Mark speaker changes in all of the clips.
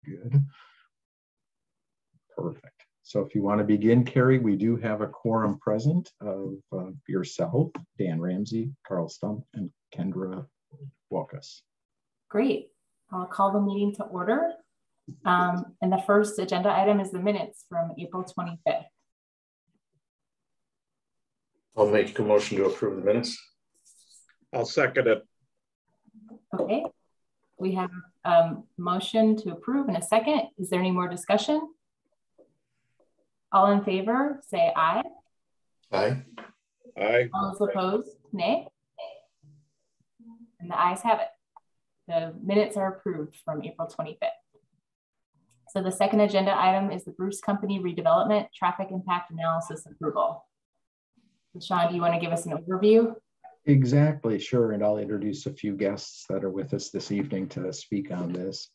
Speaker 1: Good. Perfect. So if you want to begin, Carrie, we do have a quorum present of yourself, Dan Ramsey, Carl Stump, and Kendra Walkus.
Speaker 2: Great. I'll call the meeting to order. And the first agenda item is the minutes from April 25th.
Speaker 3: I'll make a motion to approve the minutes.
Speaker 4: I'll second it.
Speaker 2: Okay. We have a motion to approve in a second. Is there any more discussion? All in favor, say aye.
Speaker 3: Aye.
Speaker 4: Aye.
Speaker 2: All those opposed, nay. And the ayes have it. The minutes are approved from April 25th. So the second agenda item is the Bruce Company redevelopment traffic impact analysis approval. Sean, do you want to give us an overview?
Speaker 1: Exactly, sure. And I'll introduce a few guests that are with us this evening to speak on this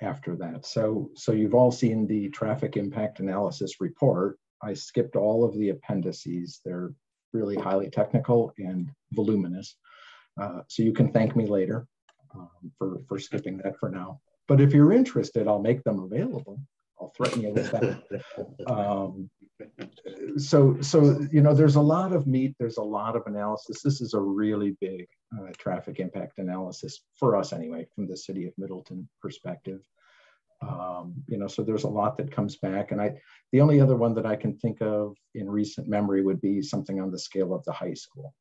Speaker 1: after that. So you've all seen the traffic impact analysis report. I skipped all of the appendices. They're really highly technical and voluminous. So you can thank me later for skipping that for now. But if you're interested, I'll make them available. I'll threaten you with that. So you know, there's a lot of meat, there's a lot of analysis. This is a really big traffic impact analysis for us anyway, from the city of Middleton perspective. You know, so there's a lot that comes back, and the only other one that I can think of in recent memory would be something on the scale of the high school.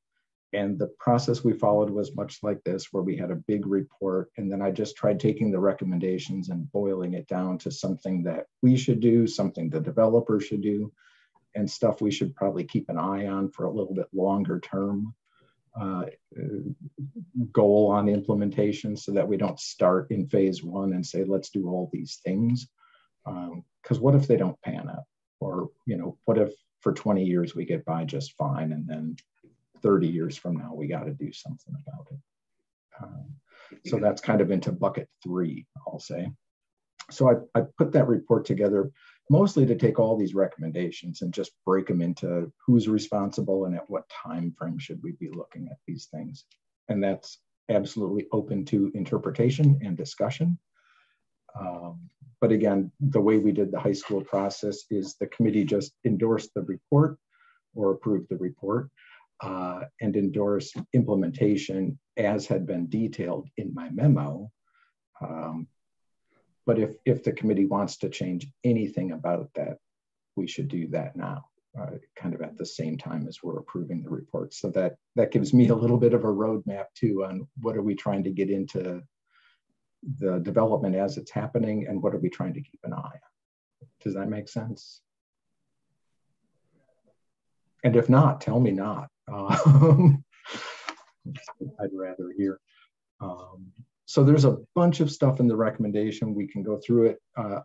Speaker 1: And the process we followed was much like this, where we had a big report, and then I just tried taking the recommendations and boiling it down to something that we should do, something the developer should do, and stuff we should probably keep an eye on for a little bit longer term goal on implementation, so that we don't start in phase one and say, let's do all these things. Because what if they don't pan out? Or, you know, what if for 20 years we get by just fine, and then 30 years from now, we got to do something about it. So that's kind of into bucket 3, I'll say. So I put that report together mostly to take all these recommendations and just break them into who's responsible and at what time frame should we be looking at these things. And that's absolutely open to interpretation and discussion. But again, the way we did the high school process is the committee just endorsed the report or approved the report. And endorse implementation as had been detailed in my memo. But if the committee wants to change anything about that, we should do that now, kind of at the same time as we're approving the report. So that gives me a little bit of a roadmap too on what are we trying to get into the development as it's happening, and what are we trying to keep an eye on. Does that make sense? And if not, tell me not. I'd rather hear. So there's a bunch of stuff in the recommendation. We can go through it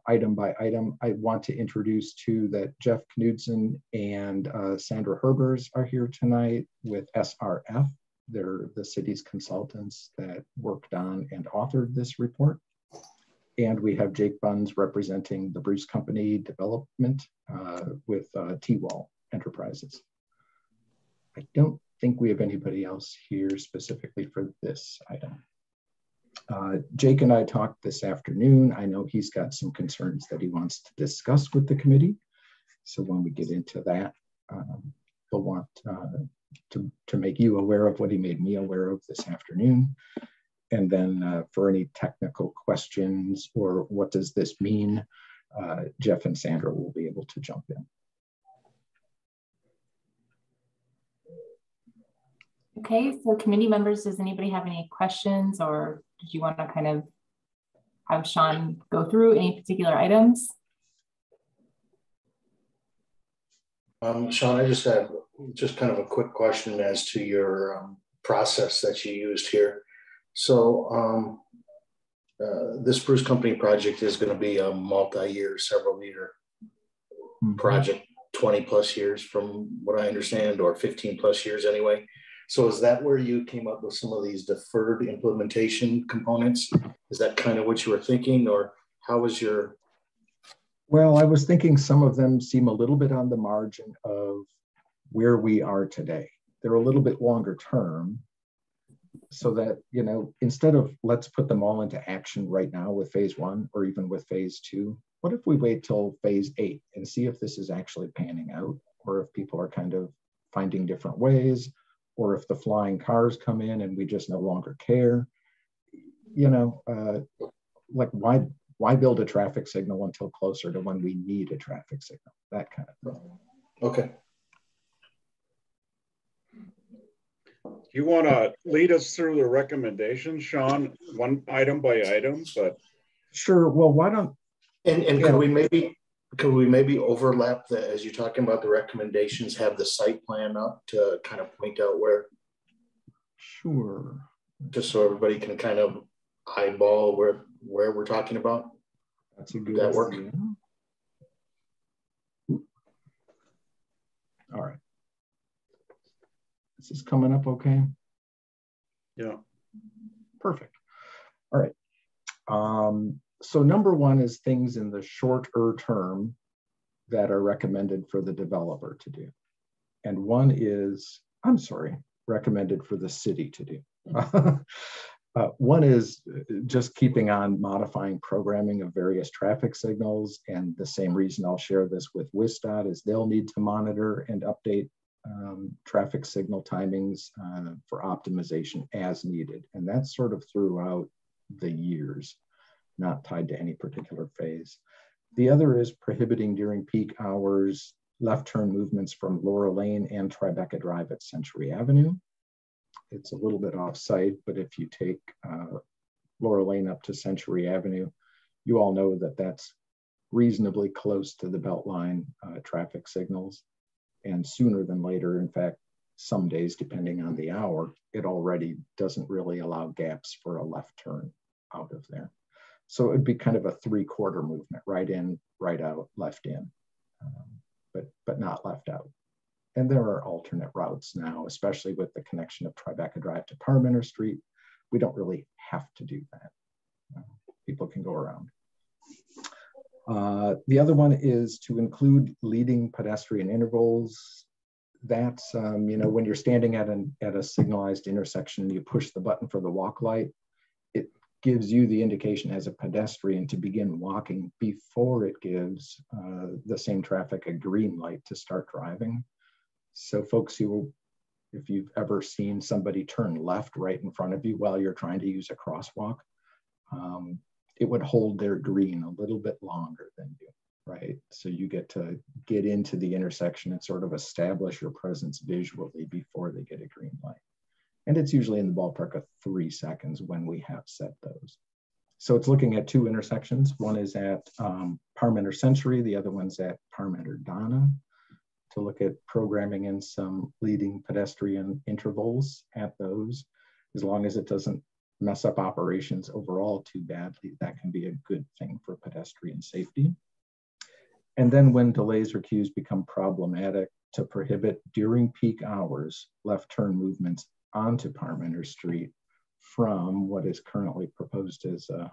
Speaker 1: item by item. I want to introduce too that Jeff Knudsen and Sandra Herbers are here tonight with SRF. They're the city's consultants that worked on and authored this report. And we have Jake Buns representing the Bruce Company development with T-Wall Enterprises. I don't think we have anybody else here specifically for this item. Jake and I talked this afternoon. I know he's got some concerns that he wants to discuss with the committee. So when we get into that, he'll want to make you aware of what he made me aware of this afternoon. And then for any technical questions or what does this mean, Jeff and Sandra will be able to jump in.
Speaker 2: Okay, so committee members, does anybody have any questions, or did you want to kind of have Sean go through any particular items?
Speaker 3: Sean, I just have kind of a quick question as to your process that you used here. So this Bruce Company project is going to be a multi-year, several-year project, 20 plus years from what I understand, or 15 plus years anyway. So is that where you came up with some of these deferred implementation components? Is that kind of what you were thinking, or how was your?
Speaker 1: Well, I was thinking some of them seem a little bit on the margin of where we are today. They're a little bit longer term, so that, you know, instead of let's put them all into action right now with phase 1 or even with phase 2, what if we wait till phase 8 and see if this is actually panning out, or if people are kind of finding different ways, or if the flying cars come in and we just no longer care, you know, like why build a traffic signal until closer to when we need a traffic signal, that kind of thing.
Speaker 3: Okay.
Speaker 4: You want to lead us through the recommendations, Sean, one item by item, but
Speaker 1: sure. Well, why don't
Speaker 3: and could we maybe overlap the, as you're talking about the recommendations, have the site plan up to kind of point out where?
Speaker 1: Sure.
Speaker 3: Just so everybody can kind of eyeball where we're talking about.
Speaker 1: That's a good
Speaker 3: Would that work?
Speaker 1: idea. All right. This is coming up okay?
Speaker 4: yeah.
Speaker 1: Perfect. All right. So number 1 is things in the shorter term that are recommended for the developer to do. And one is, I'm sorry, recommended for the city to do. One is just keeping on modifying programming of various traffic signals. And the same reason I'll share this with WISDOT is they'll need to monitor and update traffic signal timings for optimization as needed. And that's sort of throughout the years, not tied to any particular phase. The other is prohibiting during peak hours left turn movements from Laura Lane and Tribeca Drive at Century Avenue. It's a little bit off site, but if you take Laura Lane up to Century Avenue, you all know that that's reasonably close to the Beltline traffic signals. And sooner than later, in fact, some days, depending on the hour, it already doesn't really allow gaps for a left turn out of there. So it'd be kind of a 3/4 movement, right in, right out, left in, but not left out. And there are alternate routes now, especially with the connection of Tribeca Drive to Parmenter Street. We don't really have to do that. People can go around. The other one is to include leading pedestrian intervals. That's, you know, when you're standing at a signalized intersection, you push the button for the walk light, it gives you the indication as a pedestrian to begin walking before it gives the same traffic a green light to start driving. So folks who, if you've ever seen somebody turn left right in front of you while you're trying to use a crosswalk, it would hold their green a little bit longer than you, right? So you get into the intersection and sort of establish your presence visually before they get a green light. And it's usually in the ballpark of 3 seconds when we have set those. So it's looking at 2 intersections. One is at Parmenter Century, the other one's at Parmenter Donna, to look at programming in some leading pedestrian intervals at those. As long as it doesn't mess up operations overall too badly, that can be a good thing for pedestrian safety. And then when delays or queues become problematic, to prohibit during peak hours left turn movements onto Parmenter Street from what is currently proposed as a,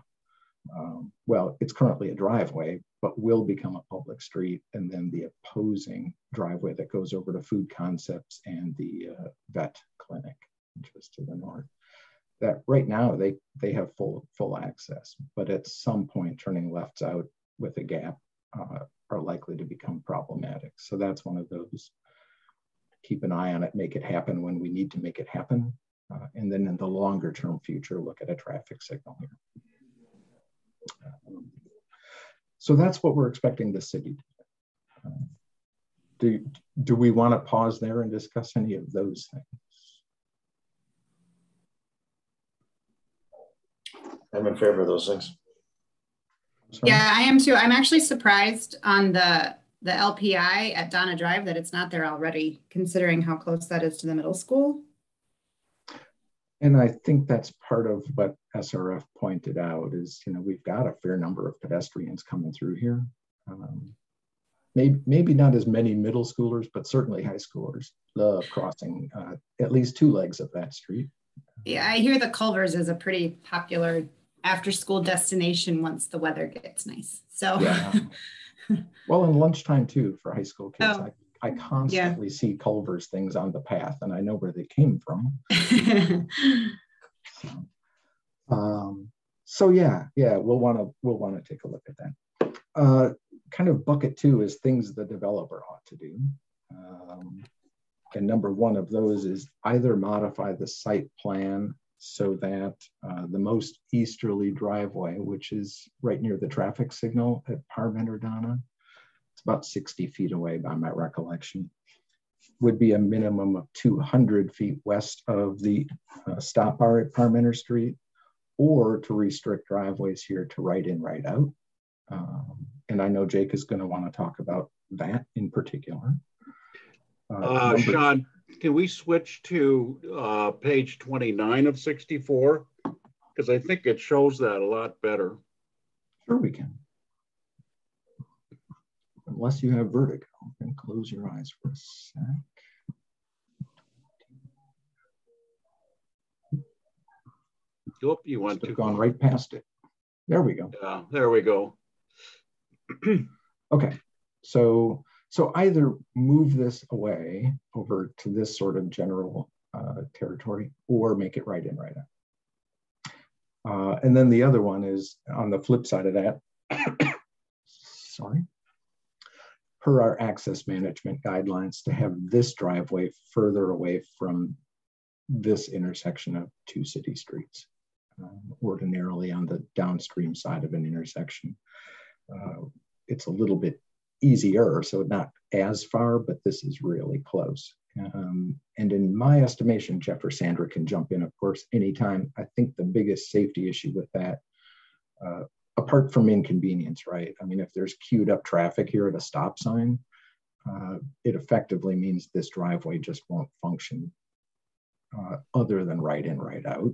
Speaker 1: well, it's currently a driveway, but will become a public street, and then the opposing driveway that goes over to Food Concepts and the vet clinic, just to the north. That right now they have full access, but at some point turning lefts out with a gap are likely to become problematic. So that's one of those. Keep an eye on it, make it happen when we need to make it happen. And then in the longer term future, look at a traffic signal here. So that's what we're expecting the city to do. Do we want to pause there and discuss any of those things?
Speaker 3: I'm in favor of those things.
Speaker 5: Yeah, I am too. I'm actually surprised on the LPI at Donna Drive that it's not there already, considering how close that is to the middle school.
Speaker 1: And I think that's part of what SRF pointed out is, you know, we've got a fair number of pedestrians coming through here. Maybe not as many middle schoolers, but certainly high schoolers love crossing at least 2 legs of that street.
Speaker 5: Yeah, I hear the Culvers is a pretty popular after-school destination once the weather gets nice. So,
Speaker 1: yeah. Well, and lunchtime too for high school kids.
Speaker 5: Oh,
Speaker 1: I constantly see Culver's things on the path, and I know where they came from. So yeah, we'll want to take a look at that. Kind of bucket 2 is things the developer ought to do. And number 1 of those is either modify the site plan so that the most easterly driveway, which is right near the traffic signal at Parmenter Donna, it's about 60 feet away by my recollection, would be a minimum of 200 feet west of the stop bar at Parmenter Street, or to restrict driveways here to right in, right out. And I know Jake is going to want to talk about that in particular.
Speaker 4: Sean, can we switch to page 29 of 64? Because I think it shows that a lot better.
Speaker 1: Sure we can. Unless you have vertigo, and close your eyes for a sec.
Speaker 4: Oop, you want to
Speaker 1: gone right past it. There we go.
Speaker 4: Yeah, there we go.
Speaker 1: Okay, so either move this away over to this sort of general territory, or make it right in, right out. And then the other one is on the flip side of that. Sorry. Per our access management guidelines, to have this driveway further away from this intersection of 2 city streets, ordinarily on the downstream side of an intersection. It's a little bit easier, so not as far, but this is really close. And in my estimation, Jeff or Sandra can jump in, of course, anytime. I think the biggest safety issue with that, apart from inconvenience, right? I mean, if there's queued up traffic here at a stop sign, it effectively means this driveway just won't function other than right in, right out.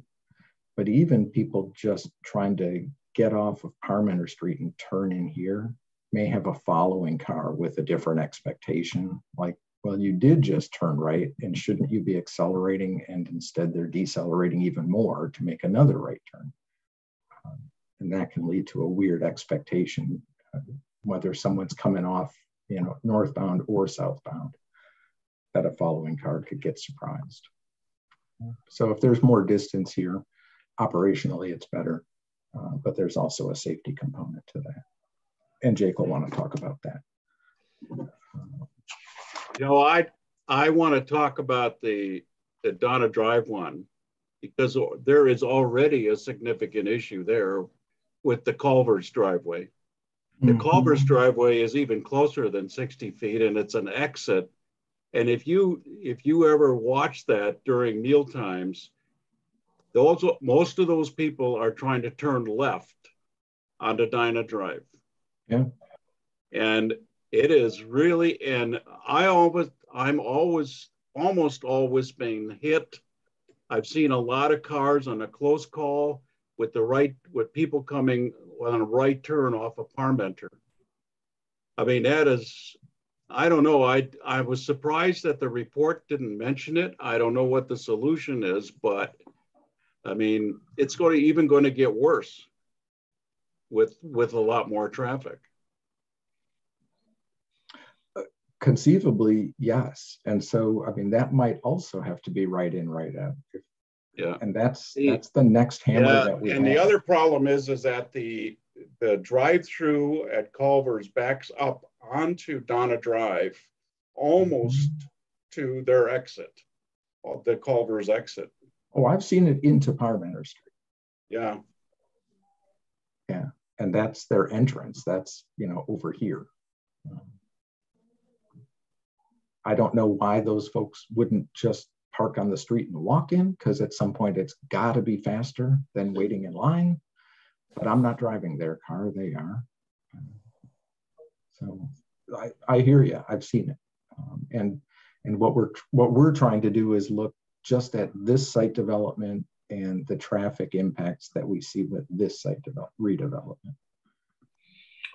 Speaker 1: But even people just trying to get off of Parmenter Street and turn in here may have a following car with a different expectation. Like, well, you did just turn right, and shouldn't you be accelerating? And instead they're decelerating even more to make another right turn. And that can lead to a weird expectation, whether someone's coming off, northbound or southbound, that a following car could get surprised. So if there's more distance here, operationally it's better, but there's also a safety component to that. And Jake will want to talk about that.
Speaker 4: I want to talk about the Donna Drive one, because there is already a significant issue there with the Culver's driveway. The Culver's driveway is even closer than 60 feet, and it's an exit. And if you ever watch that during meal times, most of those people are trying to turn left onto Dinah Drive.
Speaker 1: Yeah.
Speaker 4: And it is really, and I'm almost always being hit. I've seen a lot of cars on a close call with people coming on a right turn off of Parmenter. I mean, that is, I don't know. I was surprised that the report didn't mention it. I don't know what the solution is, but I mean, it's going to get worse with a lot more traffic.
Speaker 1: Conceivably, yes. And so, I mean, that might also have to be right in, right out.
Speaker 4: Yeah.
Speaker 1: And that's the next hammer that we have.
Speaker 4: And the other problem is that the drive-through at Culver's backs up onto Donna Drive almost to their exit, the Culver's exit.
Speaker 1: Oh, I've seen it into Parmenter Street.
Speaker 4: Yeah.
Speaker 1: Yeah. And that's their entrance. That's, over here. I don't know why those folks wouldn't just park on the street and walk in, because at some point it's got to be faster than waiting in line. But I'm not driving their car, they are. So I hear you, I've seen it. And what we're trying to do is look just at this site development and the traffic impacts that we see with this site redevelopment.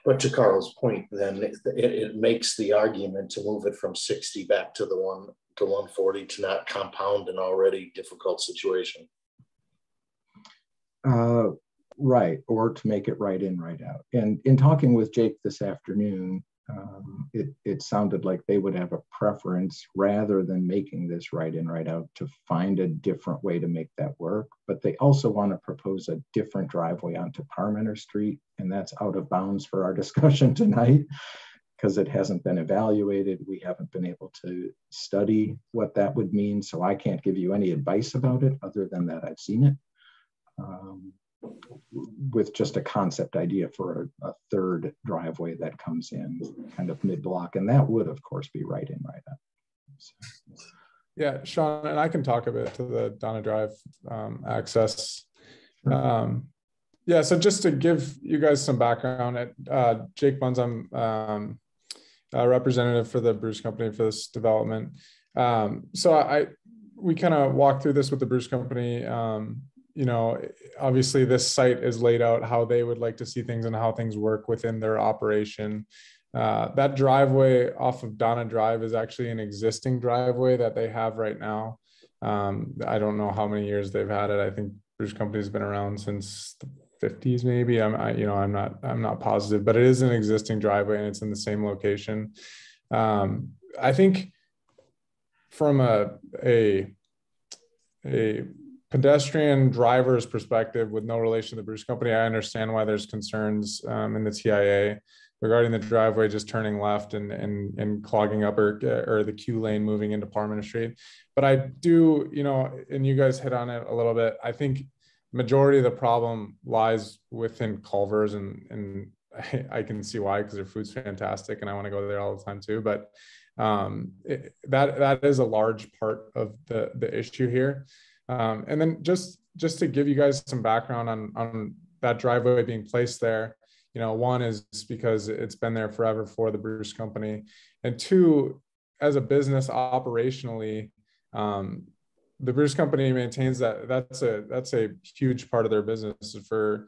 Speaker 3: But to Carl's point, then it makes the argument to move it from 60 back to 140 to not compound an already difficult situation.
Speaker 1: Right, or to make it right in, right out. And in talking with Jake this afternoon, it sounded like they would have a preference, rather than making this right in, right out, to find a different way to make that work. But they also want to propose a different driveway onto Parmenter Street, and that's out of bounds for our discussion tonight because it hasn't been evaluated. We haven't been able to study what that would mean, so I can't give you any advice about it other than that I've seen it. With just a concept idea for a third driveway that comes in kind of mid-block. And that would, of course, be right in, right out. So.
Speaker 6: Yeah, Sean, and I can talk a bit to the Donna Drive access. Yeah, so just to give you guys some background, Jake Bunz, I'm a representative for the Bruce Company for this development. So we kind of walked through this with the Bruce Company. You know, obviously this site is laid out how they would like to see things and how things work within their operation. That driveway off of Donna Drive is actually an existing driveway that they have right now. I don't know how many years they've had it. I think Bruce Company's been around since the 50s, maybe. I'm not positive, but it is an existing driveway and it's in the same location. I think from a pedestrian driver's perspective, with no relation to the Bruce Company, I understand why there's concerns in the TIA regarding the driveway just turning left and clogging up or the queue lane moving into Parmenter Street. But I do, you know, and you guys hit on it a little bit, I think majority of the problem lies within Culver's, and I can see why, because their food's fantastic and I want to go there all the time too. But that is a large part of the issue here. And then just to give you guys some background on that driveway being placed there, you know, one is because it's been there forever for the Bruce Company, and two, as a business operationally, the Bruce Company maintains that's a huge part of their business for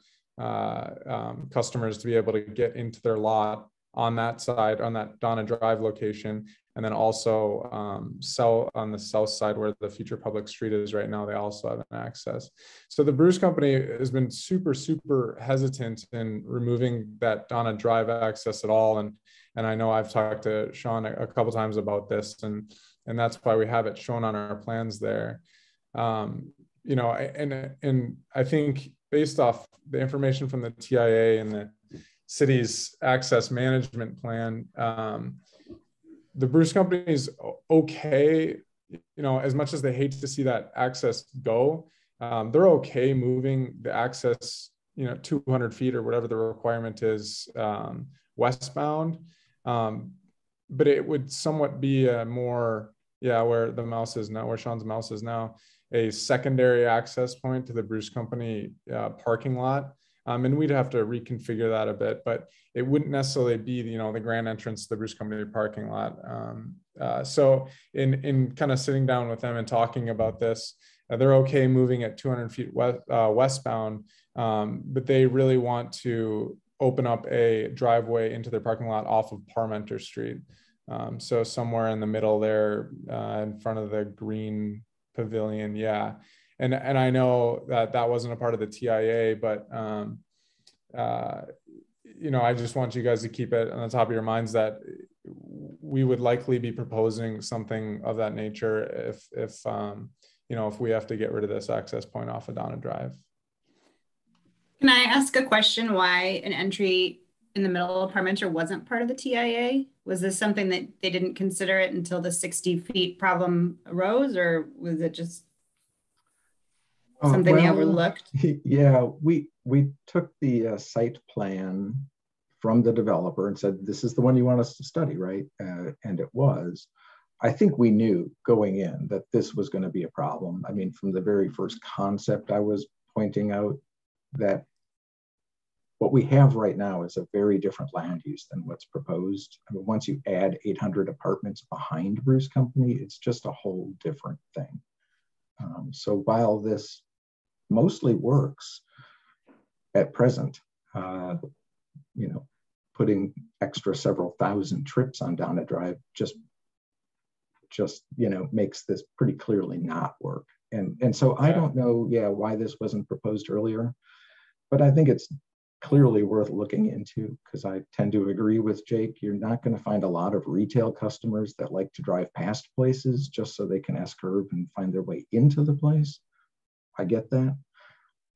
Speaker 6: customers to be able to get into their lot on that side, on that Donna Drive location. And then also sell on the south side where the future public street is right now, they also have an access. So the Bruce Company has been super hesitant in removing that Donna Drive access at all. And I know I've talked to Sean a couple times about this, and that's why we have it shown on our plans there. You know, and I think based off the information from the TIA and the city's access management plan, the Bruce Company is okay, you know, as much as they hate to see that access go, they're okay moving the access, you know, 200 feet or whatever the requirement is westbound. But it would somewhat be a more, where the mouse is now, where Sean's mouse is now, a secondary access point to the Bruce Company parking lot. And we'd have to reconfigure that a bit, but it wouldn't necessarily be, you know, the grand entrance to the Bruce Company parking lot. So in kind of sitting down with them and talking about this, they're okay moving at 200 feet westbound, but they really want to open up a driveway into their parking lot off of Parmenter Street. So somewhere in the middle there, in front of the green pavilion. Yeah. And I know that wasn't a part of the TIA, but, you know, I just want you guys to keep it on the top of your minds that we would likely be proposing something of that nature if you know, if we have to get rid of this access point off of Donna Drive.
Speaker 5: Can I ask a question why an entry in the middle of Parmenter wasn't part of the TIA? Was this something that they didn't consider it until the 60 feet problem arose, or was it just something they overlooked?
Speaker 1: Yeah, we took the site plan from the developer and said, this is the one you want us to study, right? And it was. I think we knew going in that this was going to be a problem. I mean, from the very first concept, I was pointing out that what we have right now is a very different land use than what's proposed. I mean, once you add 800 apartments behind Bruce Company, it's just a whole different thing. So while this mostly works at present, you know, putting extra several thousand trips on Donna Drive just you know, makes this pretty clearly not work. And so I don't know, why this wasn't proposed earlier, but I think it's clearly worth looking into, because I tend to agree with Jake. You're not going to find a lot of retail customers that like to drive past places just so they can S-curve and find their way into the place. I get that.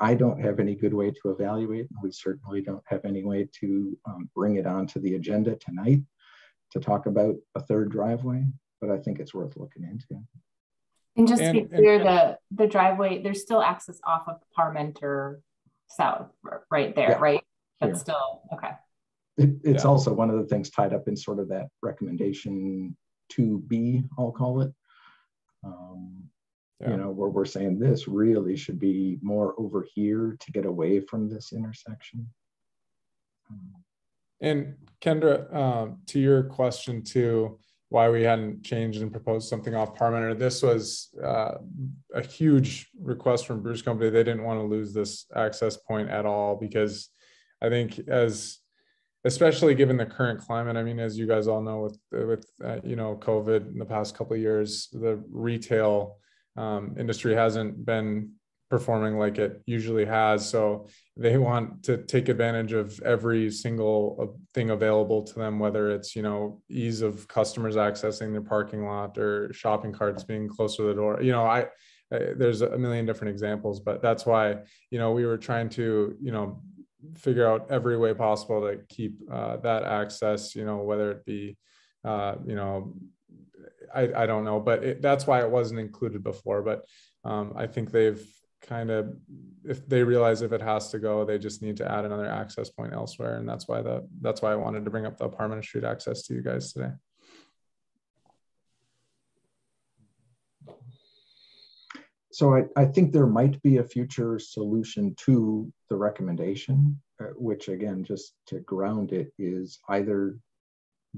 Speaker 1: I don't have any good way to evaluate, and we certainly don't have any way to bring it onto the agenda tonight to talk about a third driveway, but I think it's worth looking into.
Speaker 2: And just to be clear, the driveway, there's still access off of Parmenter South right there, yeah, right? That's still, okay.
Speaker 1: It's also one of the things tied up in sort of that recommendation 2B, I'll call it. You know, where we're saying this really should be more over here to get away from this intersection.
Speaker 6: And Kendra, to your question too, why we hadn't changed and proposed something off Parmenter, this was a huge request from Bruce Company. They didn't want to lose this access point at all, because I think especially given the current climate, I mean, as you guys all know, with you know, COVID in the past couple of years, the retail industry hasn't been performing like it usually has. So they want to take advantage of every single thing available to them, whether it's, you know, ease of customers accessing their parking lot or shopping carts being closer to the door. You know, there's a million different examples, but that's why, you know, we were trying to, you know, figure out every way possible to keep that access, you know, whether it be, you know, I don't know, but that's why it wasn't included before. But I think they've kind of, if they realize if it has to go, they just need to add another access point elsewhere. And that's why I wanted to bring up the Parmenter Street access to you guys today.
Speaker 1: So I think there might be a future solution to the recommendation, which again, just to ground it, is either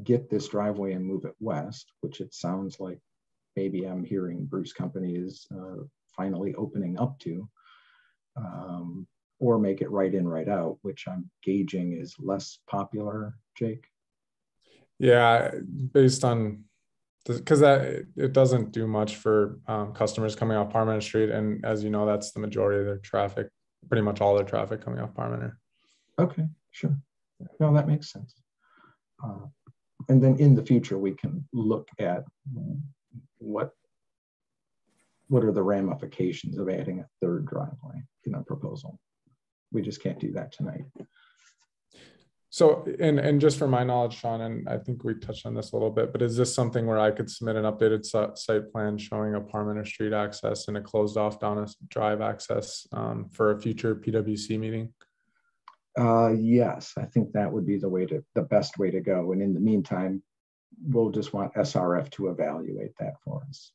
Speaker 1: get this driveway and move it west, which it sounds like maybe I'm hearing Bruce Company is finally opening up to, or make it right in, right out, which I'm gauging is less popular, Jake.
Speaker 6: Yeah, based on, because it doesn't do much for customers coming off Parmenter Street. And as you know, that's the majority of their traffic, pretty much all their traffic coming off Parmenter.
Speaker 1: Okay, sure. No, that makes sense. And then in the future, we can look at what are the ramifications of adding a third driveway in our proposal. We just can't do that tonight.
Speaker 6: So, and just for my knowledge, Sean, and I think we touched on this a little bit, but is this something where I could submit an updated site plan showing a Parmenter Street access and a closed off Donna Drive access for a future PWC meeting?
Speaker 1: Yes, I think that would be the best way to go. And in the meantime, we'll just want SRF to evaluate that for us.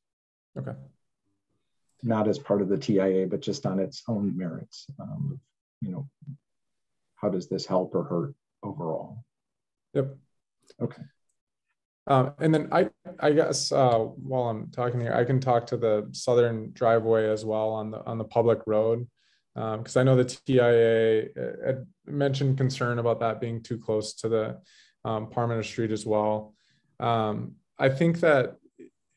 Speaker 6: Okay.
Speaker 1: Not as part of the TIA, but just on its own merits. You know, how does this help or hurt overall?
Speaker 6: Yep.
Speaker 1: Okay.
Speaker 6: And then I guess while I'm talking here, I can talk to the southern driveway as well on the public road. Because I know the TIA had mentioned concern about that being too close to the Parmenter Street as well. I think that,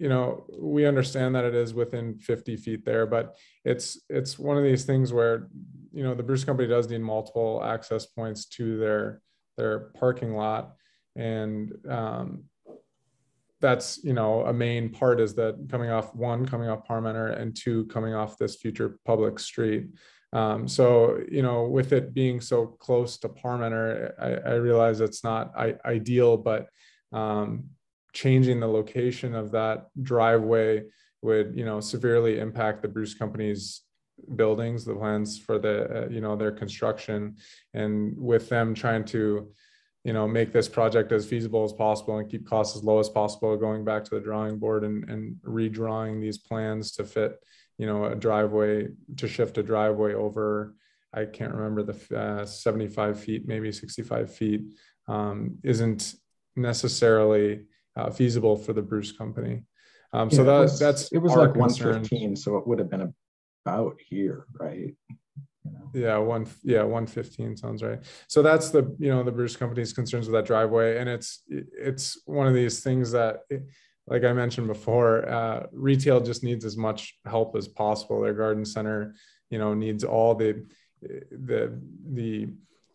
Speaker 6: you know, we understand that it is within 50 feet there, but it's one of these things where, you know, the Bruce Company does need multiple access points to their parking lot. And that's, you know, a main part is that coming off Parmenter, and two, coming off this future public street. So, you know, with it being so close to Parmenter, I realize it's not ideal, but changing the location of that driveway would, you know, severely impact the Bruce Company's buildings, the plans for the, you know, their construction, and with them trying to, you know, make this project as feasible as possible and keep costs as low as possible, going back to the drawing board and redrawing these plans to fit, you know, a driveway, to shift a driveway over, I can't remember the 75 feet, maybe 65 feet, isn't necessarily feasible for the Bruce Company. So it was
Speaker 1: like 115, so it would have been about here, right? You know?
Speaker 6: Yeah, 115 sounds right. So that's the, you know, the Bruce Company's concerns with that driveway, and it's one of these things that, like I mentioned before, retail just needs as much help as possible. Their garden center, you know, needs all the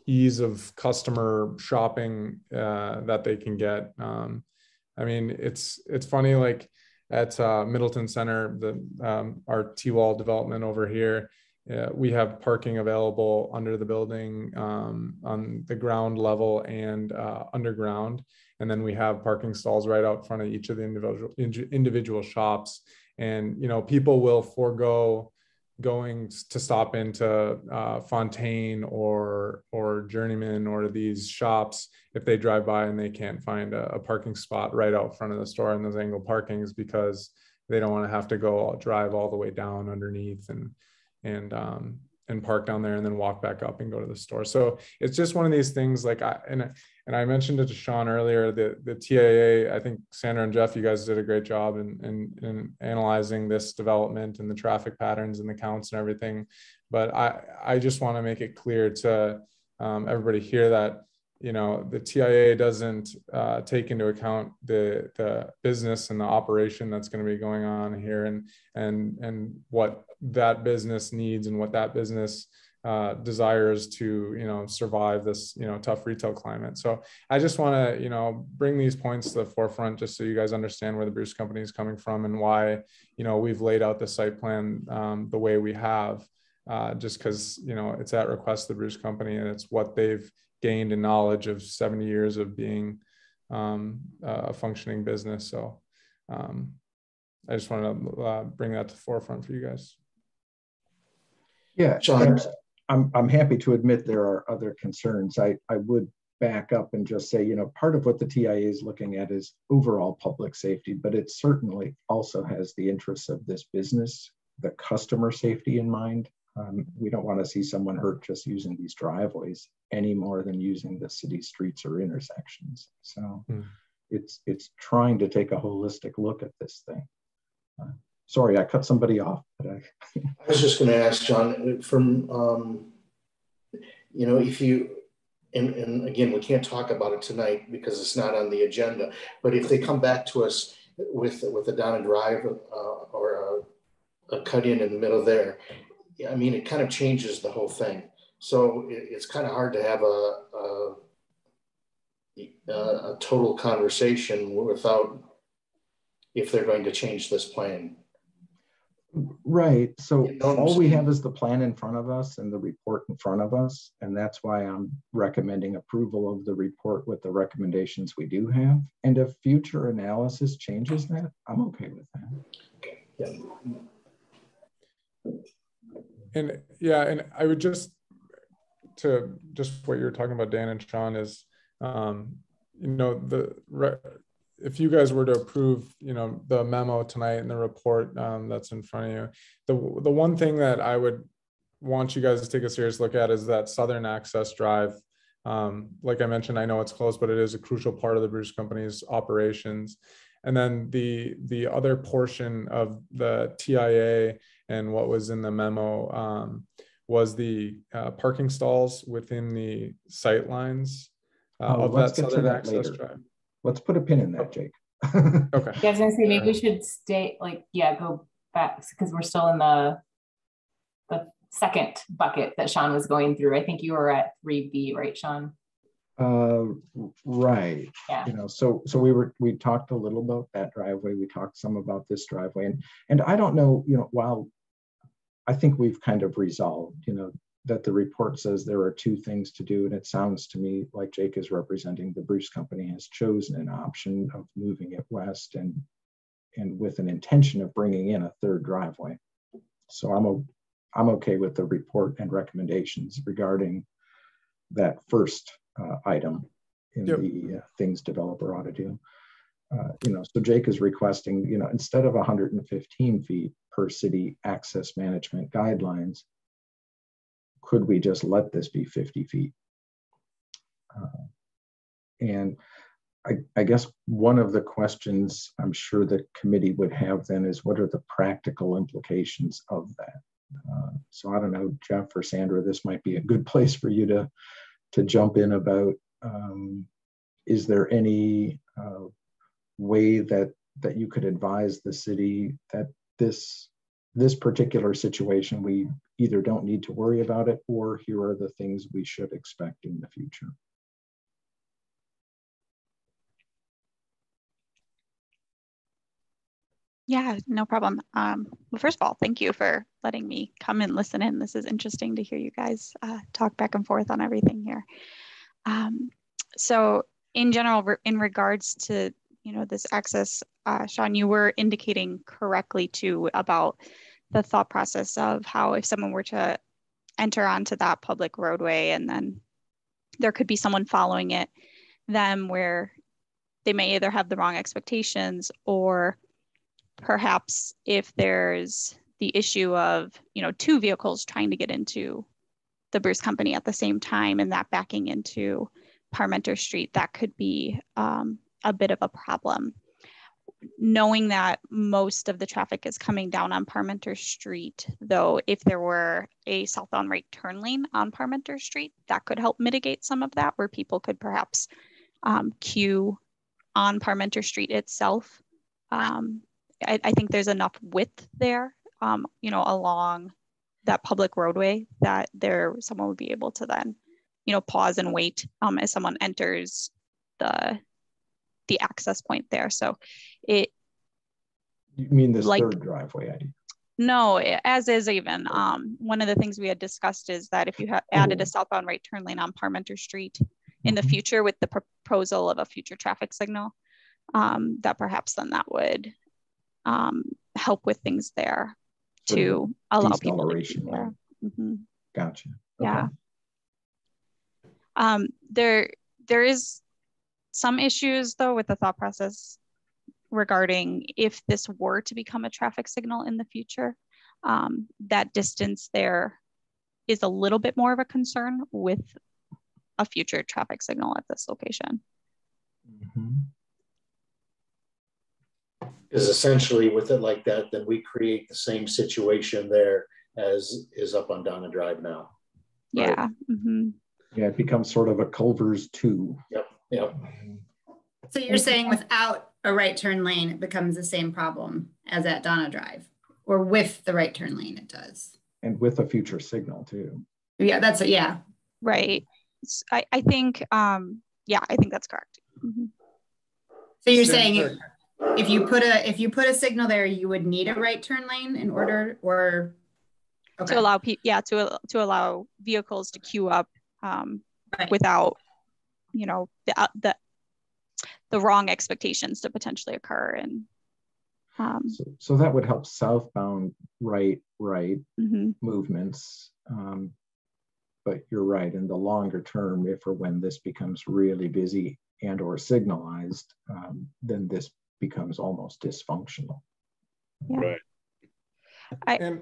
Speaker 6: ease of customer shopping that they can get. I mean, it's funny, like at Middleton Center, our T-wall development over here, we have parking available under the building on the ground level and underground. And then we have parking stalls right out front of each of the individual shops. And, you know, people will forego going to stop into Fontaine or Journeyman or these shops if they drive by and they can't find a parking spot right out front of the store in those angle parkings, because they don't want to have to drive all the way down underneath and park down there and then walk back up and go to the store. So it's just one of these things, like I mentioned it to Sean earlier, the TIA, I think Sandra and Jeff, you guys did a great job in analyzing this development and the traffic patterns and the counts and everything. But I just want to make it clear to everybody here that, you know, the TIA doesn't take into account the business and the operation that's going to be going on here, and what that business needs and what that business desires to, you know, survive this, you know, tough retail climate. So I just want to, you know, bring these points to the forefront just so you guys understand where the Bruce Company is coming from and why, you know, we've laid out the site plan the way we have, just because, you know, it's at request of the Bruce Company and it's what they've gained in knowledge of 70 years of being a functioning business. So I just want to bring that to the forefront for you guys.
Speaker 1: Yeah, John, I'm happy to admit there are other concerns. I would back up and just say, you know, part of what the TIA is looking at is overall public safety, but it certainly also has the interests of this business, the customer safety in mind. We don't want to see someone hurt just using these driveways any more than using the city streets or intersections. So it's trying to take a holistic look at this thing. Sorry, I cut somebody off. But I
Speaker 3: was just going to ask John, from, you know, if you, and again, we can't talk about it tonight because it's not on the agenda, but if they come back to us with a down and drive or a cut in the middle there, I mean, it kind of changes the whole thing. So it's kind of hard to have a total conversation without, if they're going to change this plan.
Speaker 1: Right. So all we have is the plan in front of us and the report in front of us. And that's why I'm recommending approval of the report with the recommendations we do have. And if future analysis changes that, I'm okay with that.
Speaker 3: Okay. Yeah.
Speaker 6: And yeah, and I would just what you're talking about, Dan and Sean, is, you know, if you guys were to approve, you know, the memo tonight and the report that's in front of you, the one thing that I would want you guys to take a serious look at is that southern access drive. Like I mentioned, I know it's close, but it is a crucial part of the Bruce Company's operations. And then the other portion of the TIA and what was in the memo was the parking stalls within the sight lines of that southern access drive.
Speaker 1: Let's put a pin in that, Jake.
Speaker 6: Okay.
Speaker 2: Yeah, I was gonna say maybe we should stay, like, go back because we're still in the second bucket that Sean was going through. I think you were at 3B, right, Sean?
Speaker 1: Right.
Speaker 2: Yeah.
Speaker 1: You know, so we talked a little about that driveway. We talked some about this driveway, and I don't know, you know, while I think we've kind of resolved, you know, that the report says there are two things to do, and it sounds to me like Jake is representing the Bruce Company has chosen an option of moving it west and with an intention of bringing in a third driveway. So I'm okay with the report and recommendations regarding that first item in the things developer ought to do. You know, so Jake is requesting, you know, instead of 115 feet per city access management guidelines, could we just let this be 50 feet? And I guess one of the questions I'm sure the committee would have then is, what are the practical implications of that? So I don't know, Jeff or Sandra, this might be a good place for you to jump in about, is there any way that you could advise the city that this particular situation, we either don't need to worry about it, or here are the things we should expect in the future.
Speaker 7: Yeah, no problem. Well, first of all, thank you for letting me come and listen in. This is interesting to hear you guys talk back and forth on everything here. So in general, in regards to, this access, Sean, you were indicating correctly too about the thought process of how if someone were to enter onto that public roadway and then there could be someone following them where they may either have the wrong expectations, or perhaps if there's the issue of, two vehicles trying to get into the Bruce Company at the same time and that backing into Parmenter Street, that could be a bit of a problem. Knowing that most of the traffic is coming down on Parmenter Street, though, if there were a southbound right turn lane on Parmenter Street, that could help mitigate some of that, where people could perhaps queue on Parmenter Street itself. I think there's enough width there, along that public roadway that someone would be able to then, pause and wait as someone enters the access point there. So you
Speaker 1: mean this third driveway idea? No,
Speaker 7: as is even. One of the things we had discussed is that if you had added a southbound right turn lane on Parmenter Street in the future with the proposal of a future traffic signal, that perhaps then that would help with things there to allow people to be there. Mm-hmm.
Speaker 1: Gotcha.
Speaker 7: Okay. Yeah. There is some issues though with the thought process regarding if this were to become a traffic signal in the future. That distance there is a little bit more of a concern with a future traffic signal at this location.
Speaker 1: Mm-hmm.
Speaker 3: Because essentially with it like that, then we create the same situation there as is up on Donna Drive now. Right?
Speaker 7: Yeah. Mm-hmm.
Speaker 1: Yeah, it becomes sort of a Culver's 2.
Speaker 3: Yep.
Speaker 5: So you're saying without a right turn lane, it becomes the same problem as at Donna Drive, or with the right turn lane, it does.
Speaker 1: And with a future signal too.
Speaker 5: Yeah, that's it. Yeah.
Speaker 7: Right. I think, I think that's correct. Mm-hmm.
Speaker 5: So you're saying if you put a signal there, you would need a right turn lane in order, or okay.
Speaker 7: to allow vehicles to queue up right. Without, the wrong expectations to potentially occur. And
Speaker 1: so that would help southbound right
Speaker 7: mm-hmm.
Speaker 1: movements. But you're right, in the longer term, if or when this becomes really busy and or signalized, then this becomes almost dysfunctional.
Speaker 7: Yeah. Right.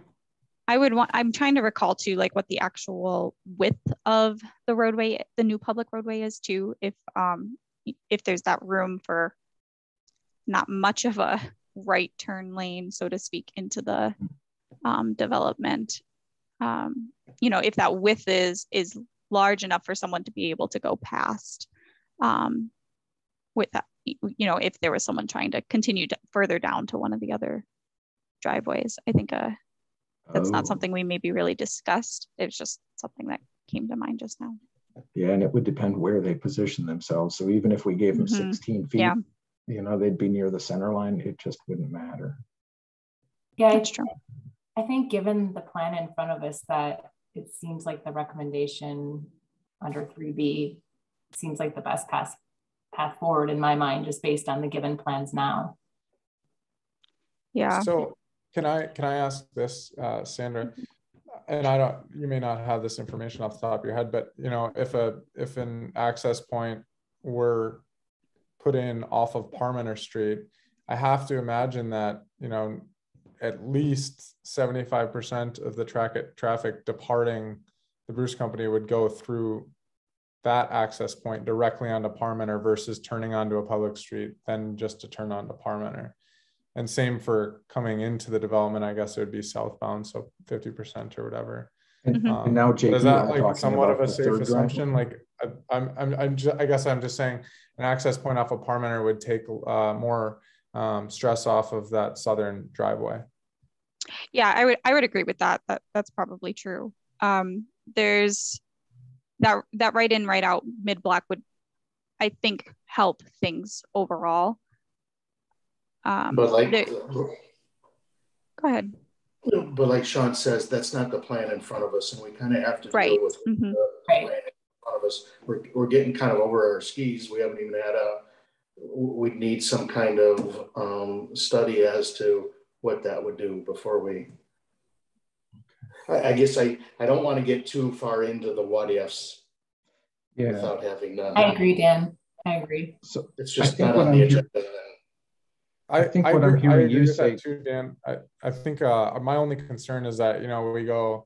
Speaker 7: I'm trying to recall too, like what the actual width of the roadway, the new public roadway is too, if there's that room for not much of a right turn lane, so to speak, into the development. If that width is large enough for someone to be able to go past with that, if there was someone trying to continue further down to one of the other driveways. I think that's not something we maybe really discussed. It was just something that came to mind just now.
Speaker 1: Yeah, and it would depend where they position themselves. So even if we gave them
Speaker 7: mm-hmm.
Speaker 1: 16 feet, they'd be near the center line. It just wouldn't matter.
Speaker 2: Yeah, that's true. I think given the plan in front of us, that it seems like the recommendation under 3B seems like the best path forward in my mind, just based on the given plans now.
Speaker 7: Yeah.
Speaker 6: So can I ask this, Sandra? And you may not have this information off the top of your head, but if an access point were put in off of Parmenter Street, I have to imagine that at least 75% of the traffic departing the Bruce Company would go through that access point directly onto Parmenter versus turning onto a public street, then just to turn onto Parmenter. And same for coming into the development, I guess it would be southbound, so 50% or whatever.
Speaker 1: And now, JP,
Speaker 6: is that like somewhat of a safe assumption? Like, I guess I'm just saying an access point off of Parmenter would take more stress off of that southern driveway.
Speaker 7: Yeah, I would agree with that. That's probably true. There's that right in, right out mid block would, I think, help things overall.
Speaker 3: But like,
Speaker 7: go ahead.
Speaker 3: But like Sean says, that's not the plan in front of us, and we kind of have to deal with the plan in front of us. We're getting kind of over our skis. We haven't even had we need some kind of study as to what that would do before we. I guess I don't want to get too far into the what ifs without having done.
Speaker 2: I agree, Dan. I agree.
Speaker 1: So
Speaker 3: it's just not on the agenda.
Speaker 1: I think what I'm hearing you say
Speaker 6: too, Dan. I think my only concern is that, you know, we go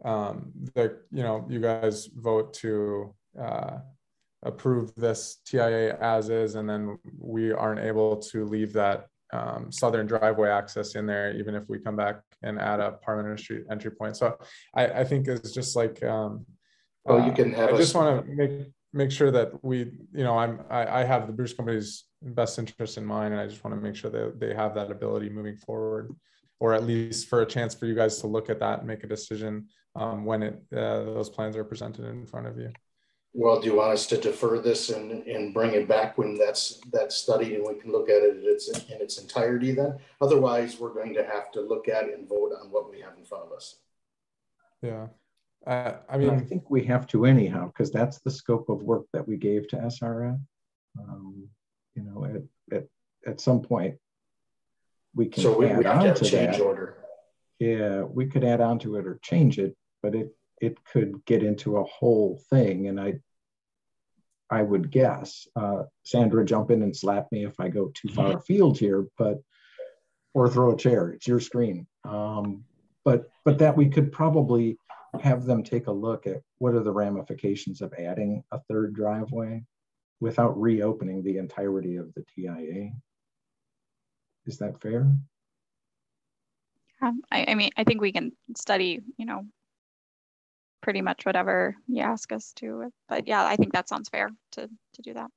Speaker 6: you guys vote to approve this TIA as is, and then we aren't able to leave that southern driveway access in there, even if we come back and add a permanent street entry point. So I think it's just like
Speaker 3: you can have.
Speaker 6: I just want to make sure that we, you know, I have the Bruce Company's best interest in mind, and I just want to make sure that they have that ability moving forward, or at least for a chance for you guys to look at that and make a decision when those plans are presented in front of you.
Speaker 3: Well, do you want us to defer this and bring it back when that's studied and we can look at it in its entirety then? Otherwise, we're going to have to look at it and vote on what we have in front of us.
Speaker 6: Yeah. I mean,
Speaker 1: I think we have to anyhow, because that's the scope of work that we gave to SRF. You know, at some point, we can add on to change that. Order. Yeah, we could add on to it or change it, but it could get into a whole thing. And I would guess, Sandra, jump in and slap me if I go too far afield here, or throw a chair, it's your screen. But that we could probably have them take a look at what are the ramifications of adding a third driveway without reopening the entirety of the TIA. Is that fair?
Speaker 7: I mean, I think we can study, you know, pretty much whatever you ask us to, but yeah, I think that sounds fair to do that.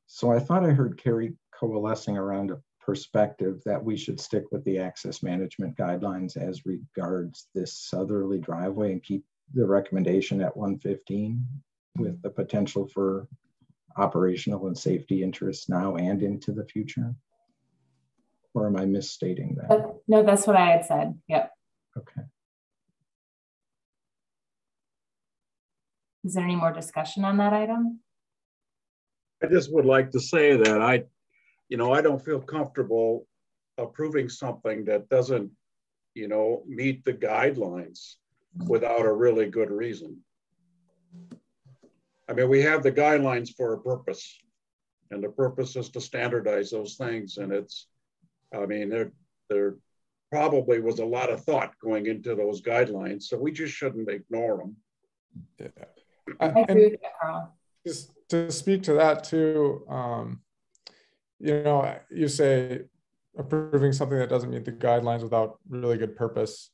Speaker 1: So I thought I heard Carrie coalescing around a perspective that we should stick with the access management guidelines as regards this southerly driveway and keep the recommendation at 115 with the potential for operational and safety interests now and into the future? Or am I misstating that?
Speaker 2: No, that's what I had said. Yep.
Speaker 1: Okay.
Speaker 2: Is there any more discussion on that item?
Speaker 4: I just would like to say that I don't feel comfortable approving something that doesn't, you know, meet the guidelines without a really good reason. I mean, we have the guidelines for a purpose, and the purpose is to standardize those things. And it's, I mean, there probably was a lot of thought going into those guidelines, so we just shouldn't ignore them.
Speaker 6: Yeah.
Speaker 2: I agree with that, Carl.
Speaker 6: Just to speak to that too, you know, you say approving something that doesn't meet the guidelines without really good purpose.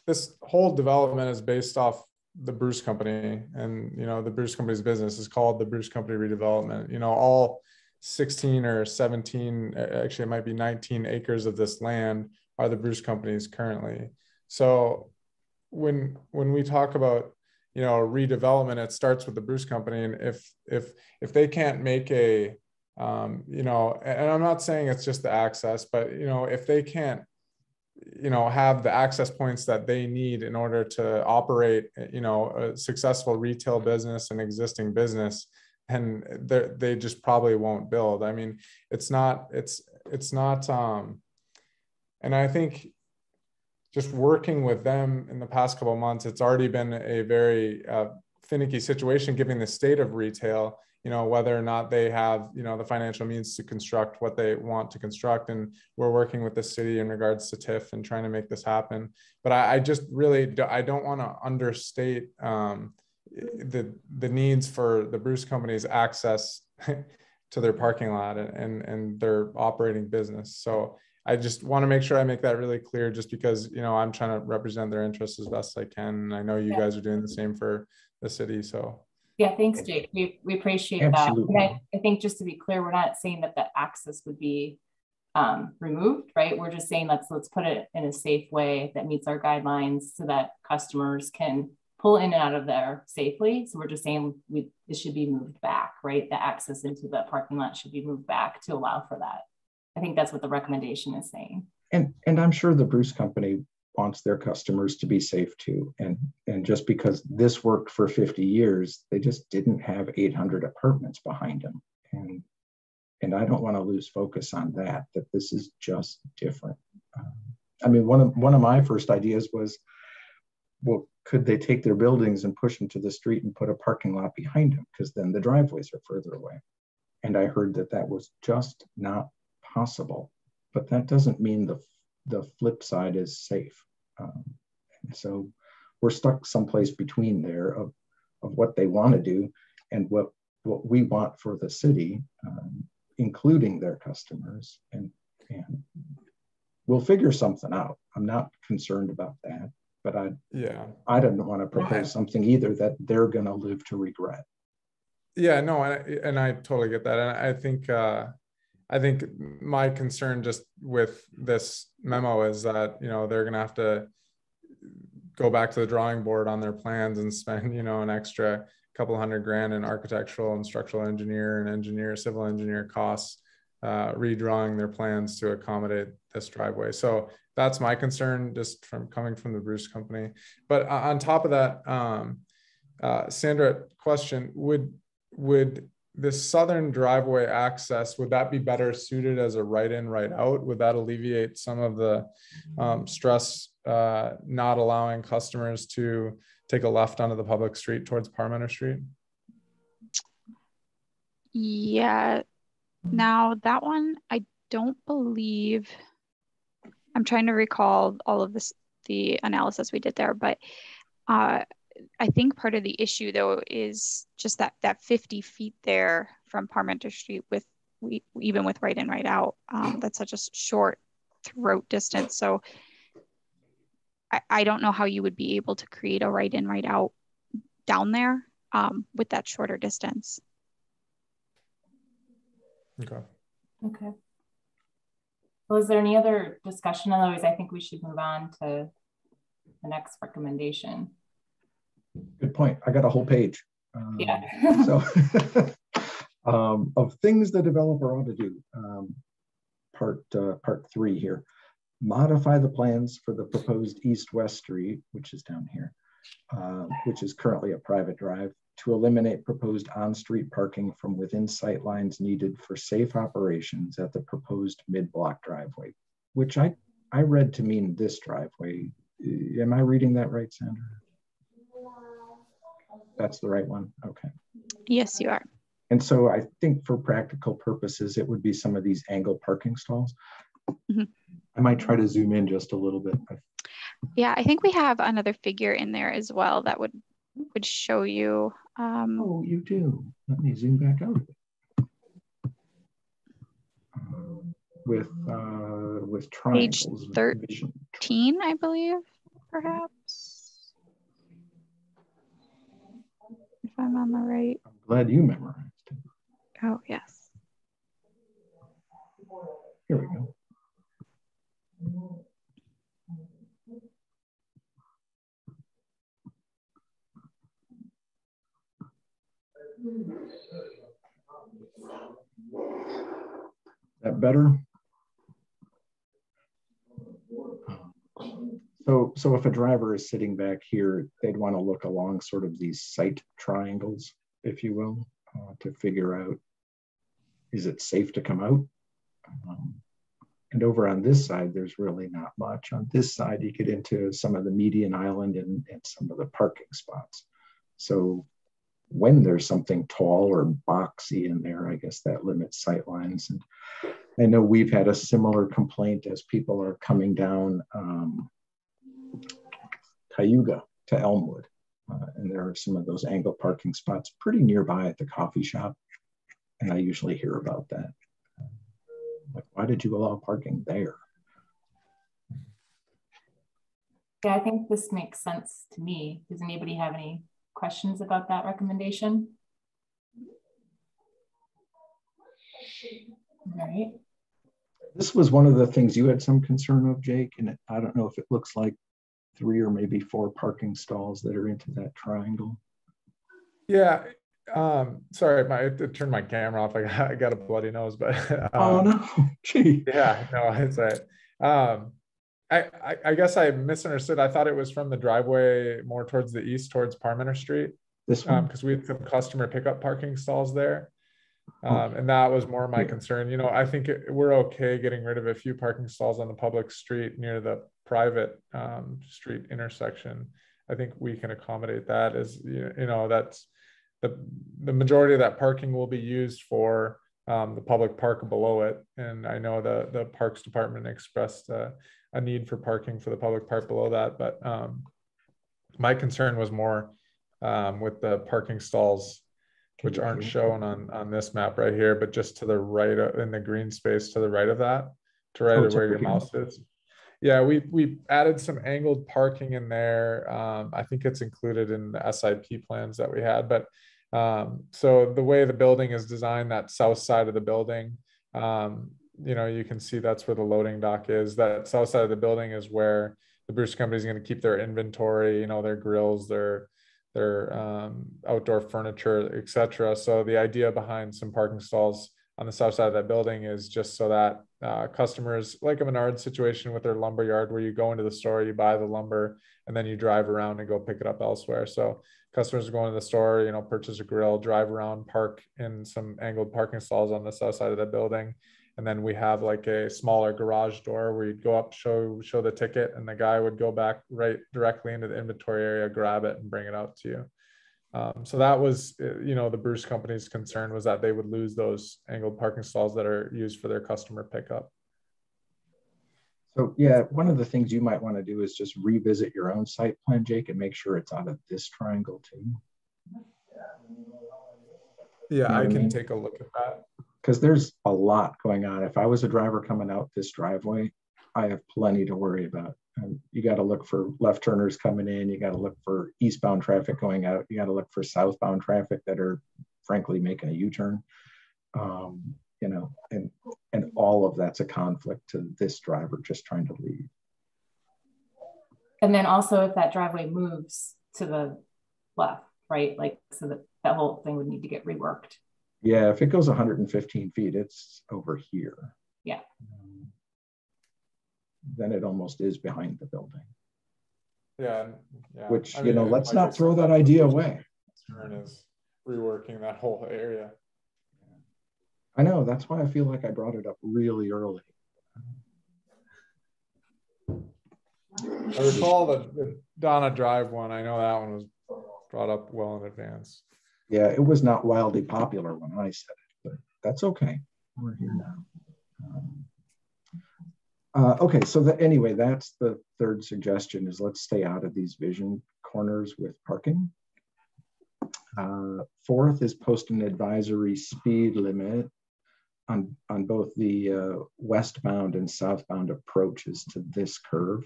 Speaker 6: This whole development is based off the Bruce Company, and, you know, the Bruce Company's business is called the Bruce Company Redevelopment. You know, all 16 or 17, actually it might be 19 acres of this land are the Bruce Company's currently. So when we talk about, you know, redevelopment, it starts with the Bruce Company. And if they can't make a, you know, and I'm not saying it's just the access, but, you know, if they can't, you know, have the access points that they need in order to operate, you know, a successful retail business and existing business, and they just probably won't build. I mean, it's not, and I think just working with them in the past couple of months, it's already been a very finicky situation given the state of retail, you know, whether or not they have, you know, the financial means to construct what they want to construct. And we're working with the city in regards to TIF and trying to make this happen. But I just really, I don't want to understate the needs for the Bruce Company's access to their parking lot and their operating business. So I just want to make sure I make that really clear, just because, you know, I'm trying to represent their interests as best I can. And I know you guys are doing the same for the city. So
Speaker 2: yeah, thanks, Jake. We appreciate
Speaker 1: Absolutely.
Speaker 2: that. And I think just to be clear, we're not saying that the access would be removed, right? We're just saying let's put it in a safe way that meets our guidelines so that customers can pull in and out of there safely. So we're just saying it should be moved back, right? The access into the parking lot should be moved back to allow for that. I think that's what the recommendation is saying.
Speaker 1: And I'm sure the Bruce Company wants their customers to be safe too. And just because this worked for 50 years, they just didn't have 800 apartments behind them. And I don't want to lose focus on that this is just different. I mean, one of my first ideas was, well, could they take their buildings and push them to the street and put a parking lot behind them? Because then the driveways are further away. And I heard that was just not possible. But that doesn't mean the flip side is safe. So we're stuck someplace between there of what they want to do and what we want for the city, including their customers. And we'll figure something out. I'm not concerned about that, but I don't want to propose something either that they're going to live to regret. Yeah, no, and I totally get that. And I think my concern just with this memo is that, they're going to have to go back to the drawing board on their plans and spend, an extra couple $100,000 in architectural and structural engineer and civil engineer costs, redrawing their plans to accommodate this driveway. So that's my concern just from coming from the Bruce Company. But on top of that, Sandra, question, would this southern driveway access, would that be better suited as a right-in, right-out? Would that alleviate some of the stress, not allowing customers to take a left onto the public street towards Parmenter Street?
Speaker 7: Yeah. Now that one, I don't believe, I'm trying to recall all of this, the analysis we did there, but I think part of the issue though is just that 50 feet there from Parmenter Street even with right in, right out, that's such a short throat distance. So I don't know how you would be able to create a right in, right out down there with that shorter distance.
Speaker 2: Okay. Well, is there any other discussion? Otherwise, I think we should move on to the next recommendation.
Speaker 1: Good point. I got a whole page. So of things the developer ought to do. Part 3 here. Modify the plans for the proposed east-west street, which is down here, which is currently a private drive, to eliminate proposed on-street parking from within sight lines needed for safe operations at the proposed mid-block driveway, which I read to mean this driveway. Am I reading that right, Sandra? That's the right one? Okay.
Speaker 7: Yes, you are.
Speaker 1: And so I think for practical purposes, it would be some of these angle parking stalls. Mm-hmm. I might try to zoom in just a little bit.
Speaker 7: Yeah, I think we have another figure in there as well that would show you.
Speaker 1: Oh, you do. Let me zoom back out with triangles.
Speaker 7: Page 13, I believe, perhaps. If I'm on the right.
Speaker 1: I'm glad you memorized it.
Speaker 7: Oh, yes.
Speaker 1: Here we go. Is that better? So if a driver is sitting back here, they'd want to look along sort of these sight triangles, if you will, to figure out, is it safe to come out? And over on this side, there's really not much. On this side, you get into some of the median island and some of the parking spots. So when there's something tall or boxy in there, I guess that limits sight lines. And I know we've had a similar complaint as people are coming down Cayuga to Elmwood. And there are some of those angle parking spots pretty nearby at the coffee shop. And I usually hear about that. Like, why did you allow parking there?
Speaker 2: Yeah, I think this makes sense to me. Does anybody have any questions about that recommendation? All right.
Speaker 1: This was one of the things you had some concern of, Jake, and I don't know if it looks like 3 or maybe 4 parking stalls that are into that triangle.
Speaker 6: Yeah. Sorry, I turned my camera off. I got a bloody nose, but
Speaker 1: oh no, gee.
Speaker 6: Yeah, no, it's right. I guess I misunderstood. I thought it was from the driveway more towards the east, towards Parmenter Street.
Speaker 1: This one?
Speaker 6: Because we had some customer pickup parking stalls there. And that was more my concern. You know, I think we're okay getting rid of a few parking stalls on the public street near the private street intersection. I think we can accommodate that. As you know, that's the majority of that parking will be used for the public park below it. And I know the Parks Department expressed a need for parking for the public park below that. But my concern was more with the parking stalls, which aren't shown on this map right here, but just to the right in the green space to the right of that, to right of where your mouse is. Yeah, we added some angled parking in there. I think it's included in the SIP plans that we had. But so the way the building is designed, that south side of the building, you know, you can see that's where the loading dock is. That south side of the building is where the Bruce Company is going to keep their inventory, you know, their grills, their outdoor furniture, etc. So the idea behind some parking stalls on the south side of that building is just so that customers, like a Menards situation with their lumber yard, where you go into the store, you buy the lumber, and then you drive around and go pick it up elsewhere. So customers are going to the store, you know, purchase a grill, drive around, park in some angled parking stalls on the south side of the building. And then we have like a smaller garage door where you'd go up, show the ticket, and the guy would go back right directly into the inventory area, grab it, and bring it out to you. So that was, you know, the Bruce Company's concern was that they would lose those angled parking stalls that are used for their customer pickup.
Speaker 1: So yeah, one of the things you might want to do is just revisit your own site plan, Jake, and make sure it's out of this triangle too.
Speaker 6: Yeah, I can take a look at that.
Speaker 1: Because there's a lot going on. If I was a driver coming out this driveway, I have plenty to worry about. You got to look for left turners coming in. You got to look for eastbound traffic going out. You got to look for southbound traffic that are frankly making a U-turn. You know, and all of that's a conflict to this driver just trying to leave.
Speaker 2: And then also if that driveway moves to the left, right? Like, so that whole thing would need to get reworked.
Speaker 1: Yeah, if it goes 115 feet, it's over here.
Speaker 2: Yeah.
Speaker 1: Then it almost is behind the building.
Speaker 6: Yeah.
Speaker 1: Which, I mean, you know, let's not throw that idea away.
Speaker 6: Concern is reworking that whole area.
Speaker 1: I know, that's why I feel like I brought it up really early.
Speaker 6: I recall the Donna Drive one. I know that one was brought up well in advance.
Speaker 1: Yeah, it was not wildly popular when I said it, but that's okay. We're here now. Okay, so anyway, that's the third suggestion is let's stay out of these vision corners with parking. Fourth is post an advisory speed limit on both the westbound and southbound approaches to this curve.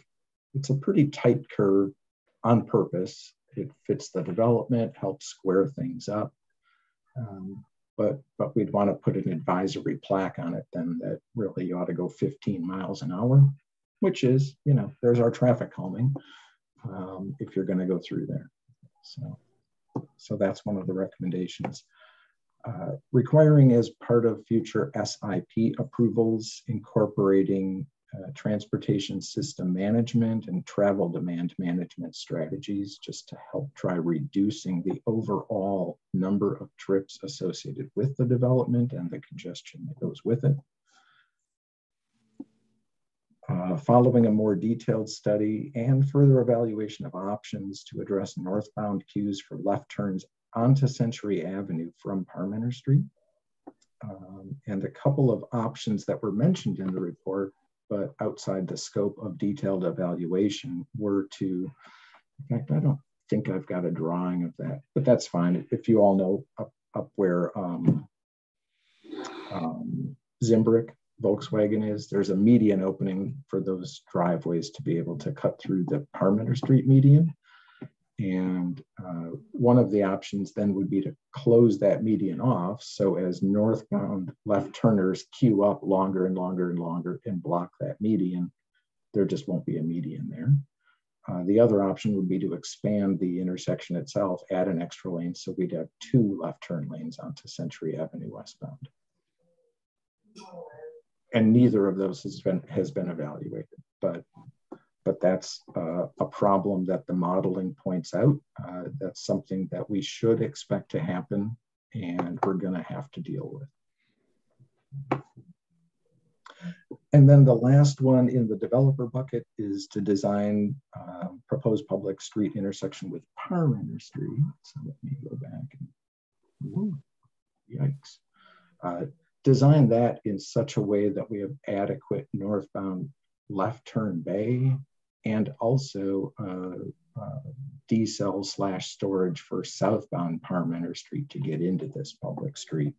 Speaker 1: It's a pretty tight curve on purpose. It fits the development, helps square things up. But we'd want to put an advisory plaque on it then that really you ought to go 15 miles an hour, which is, you know, there's our traffic calming if you're going to go through there. So that's one of the recommendations. Requiring as part of future SIP approvals, incorporating transportation system management and travel demand management strategies just to help try reducing the overall number of trips associated with the development and the congestion that goes with it. Following a more detailed study and further evaluation of options to address northbound queues for left turns onto Century Avenue from Parmenter Street. And a couple of options that were mentioned in the report but outside the scope of detailed evaluation were to, in fact, I don't think I've got a drawing of that, but that's fine. If you all know up where Zimbrick Volkswagen is, there's a median opening for those driveways to be able to cut through the Parmenter Street median. And one of the options then would be to close that median off. So as northbound left turners queue up longer and longer and longer and block that median, there just won't be a median there. The other option would be to expand the intersection itself, add an extra lane, so we'd have 2 left turn lanes onto Century Avenue westbound. And neither of those has been evaluated, but that's a problem that the modeling points out. That's something that we should expect to happen, and we're going to have to deal with. And then the last one in the developer bucket is to design proposed public street intersection with Parmenter Street. So let me go back and, whoa, yikes. Design that in such a way that we have adequate northbound left turn bay and also decel / storage for southbound Parmenter Street to get into this public street.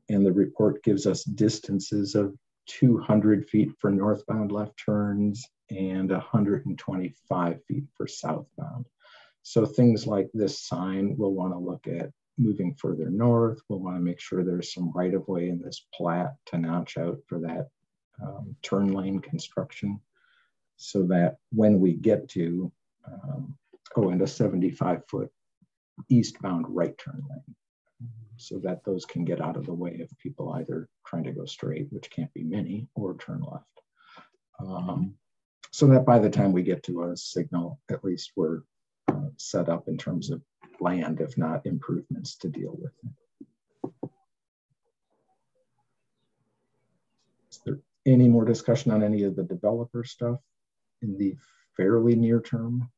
Speaker 1: And the report gives us distances of 200 feet for northbound left turns and 125 feet for southbound. So things like this sign we'll want to look at moving further north. We'll want to make sure there's some right of way in this plat to notch out for that turn lane construction, so that when we get to, and a 75-foot eastbound right turn lane, so that those can get out of the way of people either trying to go straight, which can't be many, or turn left. So that by the time we get to a signal, at least we're set up in terms of land, if not improvements to deal with it. Is there any more discussion on any of the developer stuff in the fairly near term?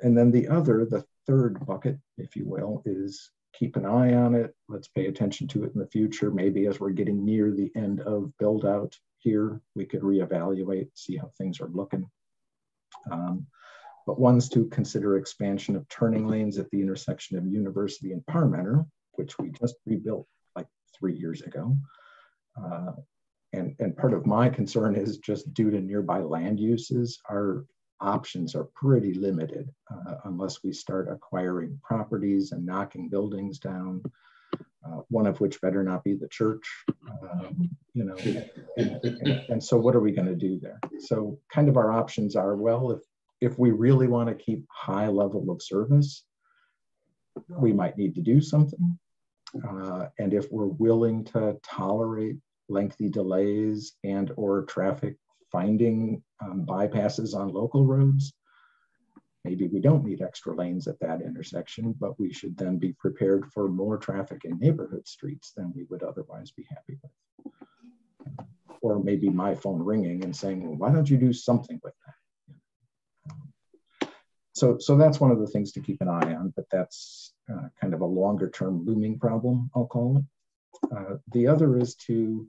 Speaker 1: And then the third bucket, if you will, is keep an eye on it. Let's pay attention to it in the future. Maybe as we're getting near the end of build out here, we could reevaluate, see how things are looking. But one's to consider expansion of turning lanes at the intersection of University and Parmenter, which we just rebuilt like 3 years ago. And part of my concern is just due to nearby land uses, our options are pretty limited unless we start acquiring properties and knocking buildings down, one of which better not be the church, you know. And so what are we going to do there? So kind of our options are, well, if we really want to keep high level of service, we might need to do something. And if we're willing to tolerate lengthy delays and or traffic finding bypasses on local roads, maybe we don't need extra lanes at that intersection, but we should then be prepared for more traffic in neighborhood streets than we would otherwise be happy with. Or maybe my phone ringing and saying, well, why don't you do something with that? So that's one of the things to keep an eye on, but that's kind of a longer term looming problem, I'll call it. The other is to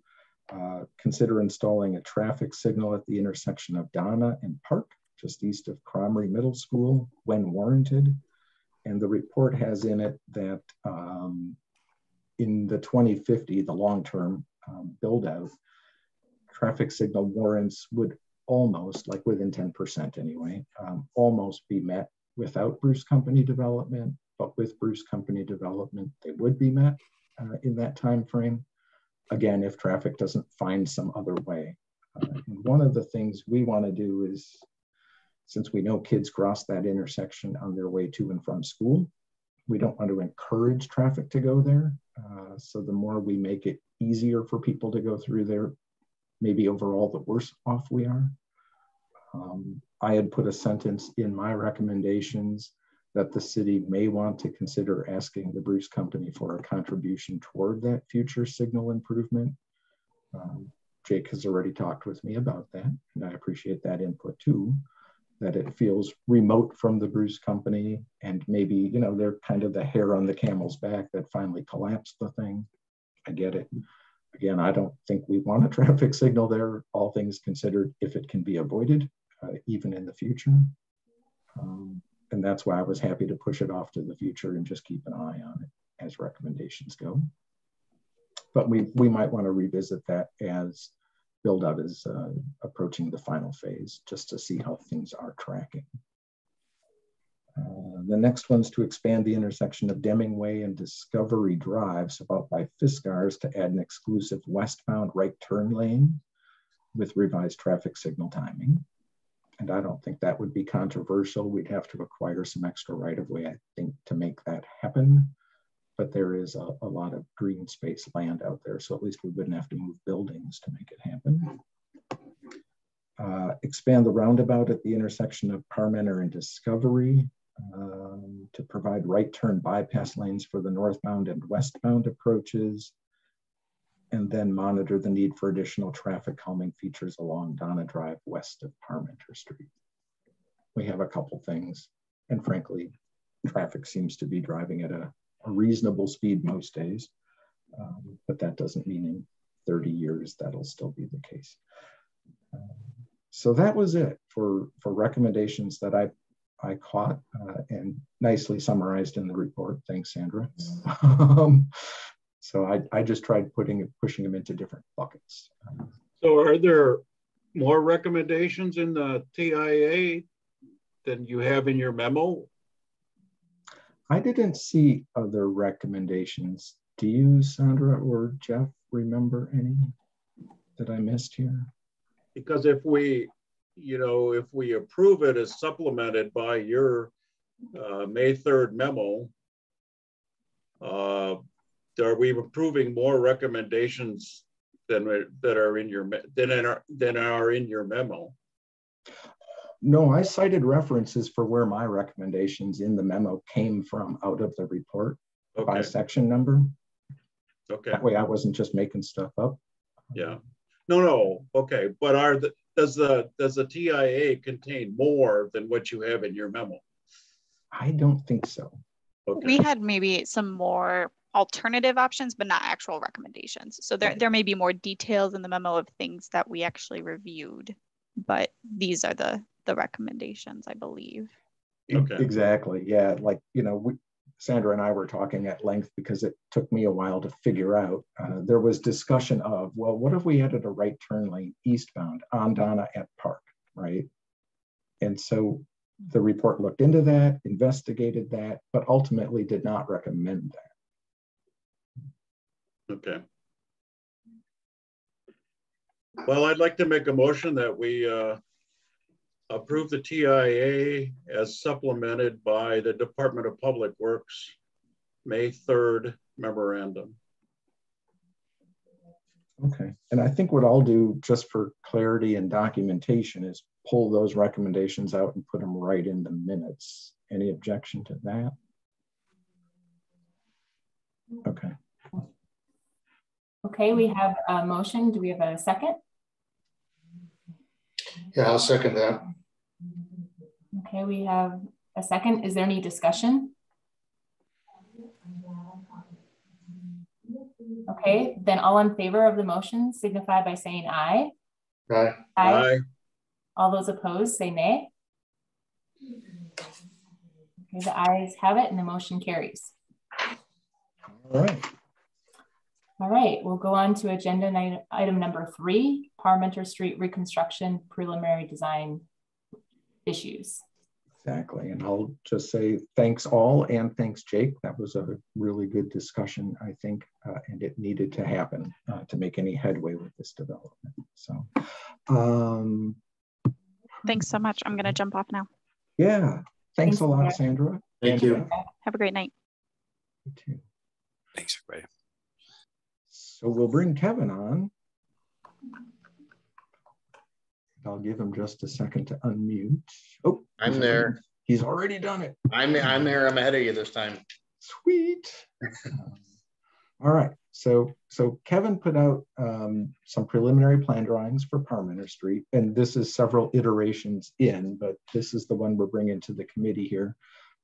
Speaker 1: consider installing a traffic signal at the intersection of Donna and Park, just east of Cromery Middle School, when warranted. And the report has in it that in the 2050, the long-term build out, traffic signal warrants would almost, like within 10% anyway, almost be met without Bruce Company development, but with Bruce Company development, they would be met in that time frame. Again, if traffic doesn't find some other way. And one of the things we want to do is, since we know kids cross that intersection on their way to and from school, we don't want to encourage traffic to go there. So the more we make it easier for people to go through there, maybe overall the worse off we are. I had put a sentence in my recommendations that the city may want to consider asking the Bruce Company for a contribution toward that future signal improvement. Jake has already talked with me about that, and I appreciate that input too, that it feels remote from the Bruce Company, and maybe, you know, they're kind of the hair on the camel's back that finally collapsed the thing. I get it. Again, I don't think we want a traffic signal there, all things considered, if it can be avoided, even in the future. And that's why I was happy to push it off to the future and just keep an eye on it as recommendations go. But we might want to revisit that as build out is approaching the final phase, just to see how things are tracking. The next one's to expand the intersection of Deming Way and Discovery Drive, so out by Fiskars, to add an exclusive westbound right turn lane with revised traffic signal timing. And I don't think that would be controversial. We'd have to acquire some extra right-of-way, I think, to make that happen. But there is a lot of green space land out there, so at least we wouldn't have to move buildings to make it happen. Expand the roundabout at the intersection of Parmenter and Discovery to provide right turn bypass lanes for the northbound and westbound approaches, and then monitor the need for additional traffic calming features along Donna Drive west of Parmenter Street. We have a couple things, and frankly, traffic seems to be driving at a reasonable speed most days, but that doesn't mean in 30 years that'll still be the case. So that was it for recommendations that I caught and nicely summarized in the report. Thanks, Sandra. So I just tried pushing them into different buckets.
Speaker 4: So are there more recommendations in the TIA than you have in your memo?
Speaker 1: I didn't see other recommendations. Do you, Sandra or Jeff, remember any that I missed here?
Speaker 4: Because if we approve it as supplemented by your May 3rd memo, are we approving more recommendations than are in your memo?
Speaker 1: No, I cited references for where my recommendations in the memo came from out of the report by section number.
Speaker 4: Okay.
Speaker 1: That way I wasn't just making stuff up.
Speaker 4: Yeah. No. Okay. But does the TIA contain more than what you have in your memo?
Speaker 1: I don't think so.
Speaker 7: Okay. We had maybe some more alternative options, but not actual recommendations. So there may be more details in the memo of things that we actually reviewed, but these are the recommendations, I believe.
Speaker 1: Okay. Exactly. Yeah. Like, Sandra and I were talking at length because it took me a while to figure out. There was discussion of, well, what if we added a right turn lane eastbound on Donna at Park, right? And so the report looked into that, investigated that, but ultimately did not recommend that.
Speaker 4: Okay. Well, I'd like to make a motion that we approve the TIA as supplemented by the Department of Public Works May 3rd memorandum.
Speaker 1: Okay, and I think what I'll do just for clarity and documentation is pull those recommendations out and put them right in the minutes. Any objection to that? Okay.
Speaker 2: Okay, we have a motion. Do we have a second?
Speaker 3: Yeah, I'll second that.
Speaker 2: Okay, we have a second. Is there any discussion? Okay, then all in favor of the motion signify by saying aye.
Speaker 3: Aye.
Speaker 4: Aye.
Speaker 2: All those opposed say nay. Okay, the ayes have it and the motion carries.
Speaker 1: All right.
Speaker 2: All right, we'll go on to agenda item number 3, Parmenter Street reconstruction preliminary design issues.
Speaker 1: Exactly, and I'll just say thanks all and thanks Jake. That was a really good discussion, I think, and it needed to happen to make any headway with this development. So,
Speaker 7: thanks so much. I'm gonna jump off now.
Speaker 1: Yeah, thanks a lot, Sandra.
Speaker 3: Thank you.
Speaker 7: Have a great night.
Speaker 1: You too.
Speaker 8: Thanks, everybody.
Speaker 1: So we'll bring Kevin on. I'll give him just a second to unmute. Oh,
Speaker 9: I'm there.
Speaker 1: He's already done it.
Speaker 9: I'm there. I'm ahead of you this time.
Speaker 1: Sweet. All right. So Kevin put out some preliminary plan drawings for Parmenter Street, and this is several iterations in, but this is the one we're bringing to the committee here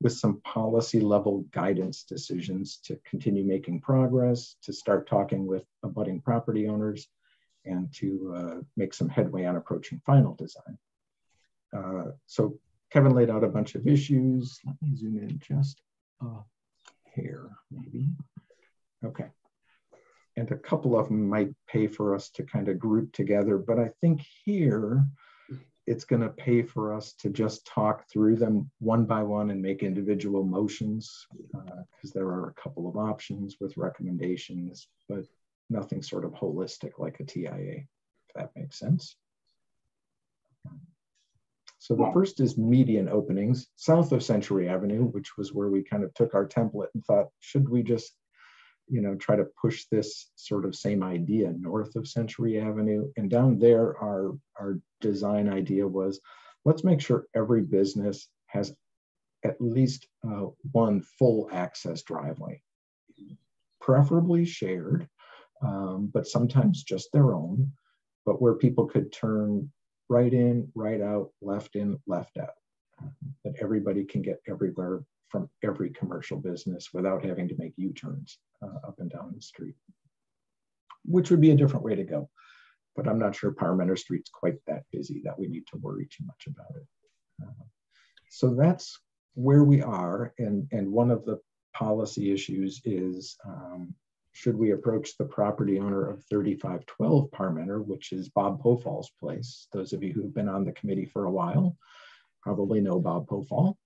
Speaker 1: with some policy level guidance decisions to continue making progress, to start talking with abutting property owners, and to make some headway on approaching final design. So Kevin laid out a bunch of issues. Let me zoom in just a hair, maybe. Okay. and a couple of them might pay for us to kind of group together, but I think here it's going to pay for us to just talk through them one by one and make individual motions, because there are a couple of options with recommendations, but nothing sort of holistic like a TIA, if that makes sense. So the first is median openings south of Century Avenue, which was where we kind of took our template and thought, should we just, you know, try to push this sort of same idea north of Century Avenue? And down there, our design idea was, let's make sure every business has at least one full access driveway, preferably shared, but sometimes just their own, but where people could turn right in, right out, left in, left out, that everybody can get everywhere from every commercial business without having to make U-turns up and down the street, which would be a different way to go. But I'm not sure Parmenter Street's quite that busy that we need to worry too much about it. So that's where we are. And one of the policy issues is, should we approach the property owner of 3512 Parmenter, which is Bob Pofall's place? Those of you who've been on the committee for a while probably know Bob Pofall,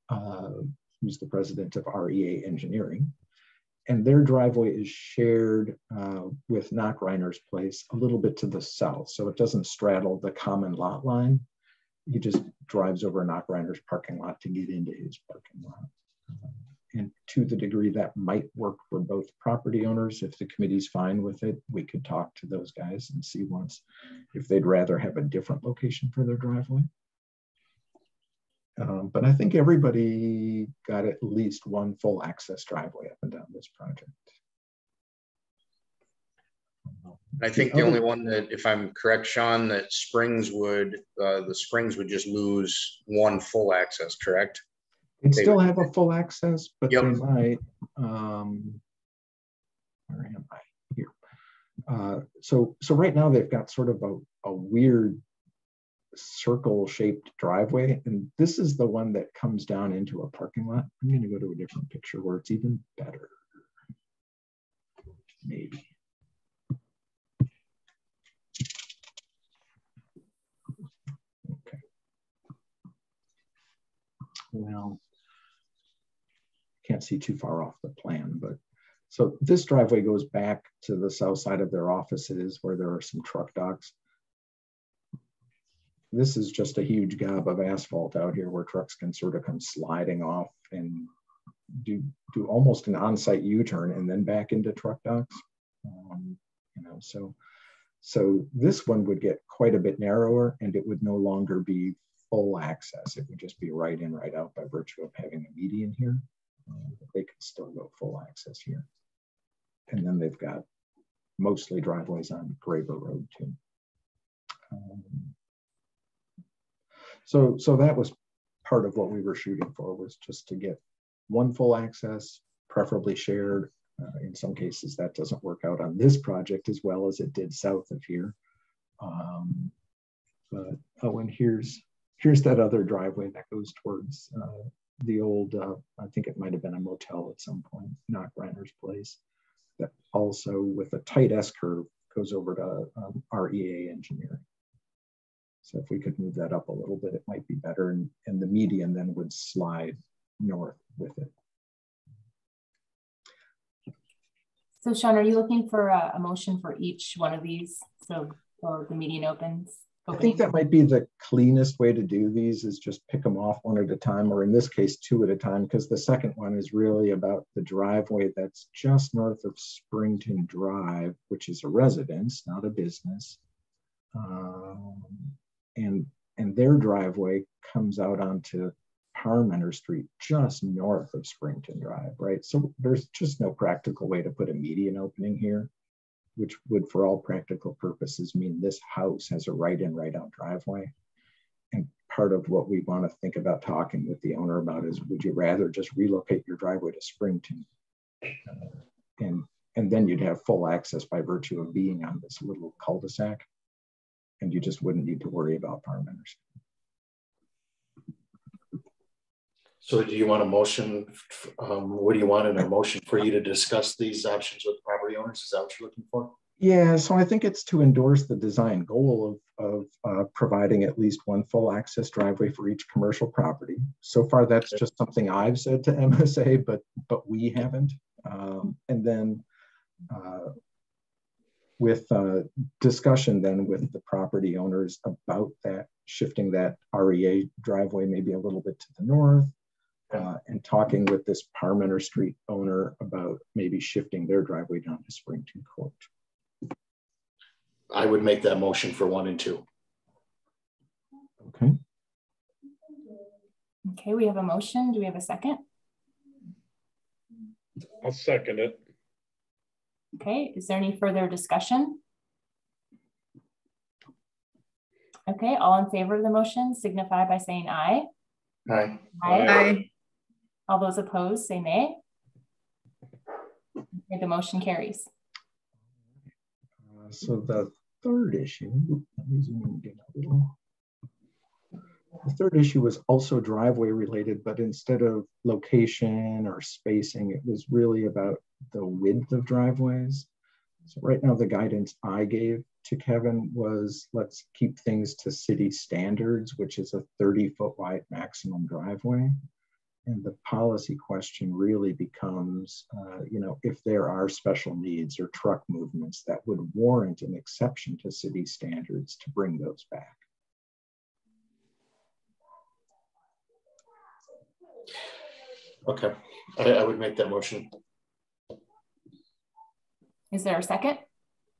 Speaker 1: who's the president of REA Engineering. And their driveway is shared with Knockreiner's place a little bit to the south. So it doesn't straddle the common lot line. He just drives over Knockreiner's parking lot to get into his parking lot. And to the degree that might work for both property owners, if the committee's fine with it, we could talk to those guys and see once if they'd rather have a different location for their driveway. But I think everybody got at least one full access driveway up and down this project.
Speaker 9: I think the only one that, if I'm correct, Sean, that Springs would, the Springs would just lose one full access, correct?
Speaker 1: They'd still have a full access, but
Speaker 9: yep.
Speaker 1: They might, where am I? Here. So right now they've got sort of a weird circle-shaped driveway, and this is the one that comes down into a parking lot. I'm going to go to a different picture where it's even better. Maybe. Okay. Well, can't see too far off the plan, but so this driveway goes back to the south side of their offices where there are some truck docks. This is just a huge gob of asphalt out here where trucks can sort of come sliding off and do almost an on-site U-turn and then back into truck docks. You know, so this one would get quite a bit narrower, and it would no longer be full access. It would just be right in, right out by virtue of having a median here. They could still go full access here. And then they've got mostly driveways on Graver Road too. So that was part of what we were shooting for, was just to get one full access, preferably shared. In some cases, that doesn't work out on this project as well as it did south of here. But oh, and here's that other driveway that goes towards the old, I think it might have been a motel at some point, Knockreiner's place, that also with a tight S-curve goes over to REA Engineering. So if we could move that up a little bit, it might be better, and the median then would slide north with it.
Speaker 2: So Sean, are you looking for a motion for each one of these? So for the median openings?
Speaker 1: I think that might be the cleanest way to do these, is just pick them off one at a time, or in this case, two at a time, because the second one is really about the driveway that's just north of Springton Drive, which is a residence, not a business. And their driveway comes out onto Parmenter Street just north of Springton Drive, right? So there's just no practical way to put a median opening here, which would, for all practical purposes, mean this house has a right in, right out driveway. And part of what we want to think about talking with the owner about is, would you rather just relocate your driveway to Springton? And then you'd have full access by virtue of being on this little cul-de-sac, and you just wouldn't need to worry about Parmenter.
Speaker 3: So do you want a motion? What do you want in a motion for you to discuss these options with property owners? Is that what you're looking for?
Speaker 1: Yeah, so I think it's to endorse the design goal of providing at least one full access driveway for each commercial property. So far, that's just something I've said to MSA, but we haven't. And then with discussion then with the property owners about that, shifting that REA driveway maybe a little bit to the north, and talking with this Parmenter Street owner about maybe shifting their driveway down to Springton Court.
Speaker 3: I would make that motion for 1 and 2.
Speaker 1: Okay.
Speaker 2: Okay, we have a motion. Do we have a second?
Speaker 4: I'll second it.
Speaker 2: Okay, is there any further discussion? Okay, all in favor of the motion signify by saying aye.
Speaker 3: Aye.
Speaker 2: Aye.
Speaker 5: Aye.
Speaker 2: All those opposed say nay. Okay, the motion carries.
Speaker 1: So the third issue, the third issue was also driveway related, but instead of location or spacing, it was really about the width of driveways. So right now the guidance I gave to Kevin was let's keep things to city standards, which is a 30-foot wide maximum driveway. And the policy question really becomes, if there are special needs or truck movements that would warrant an exception to city standards to bring those back.
Speaker 3: Okay, I would make that motion.
Speaker 2: Is there a second?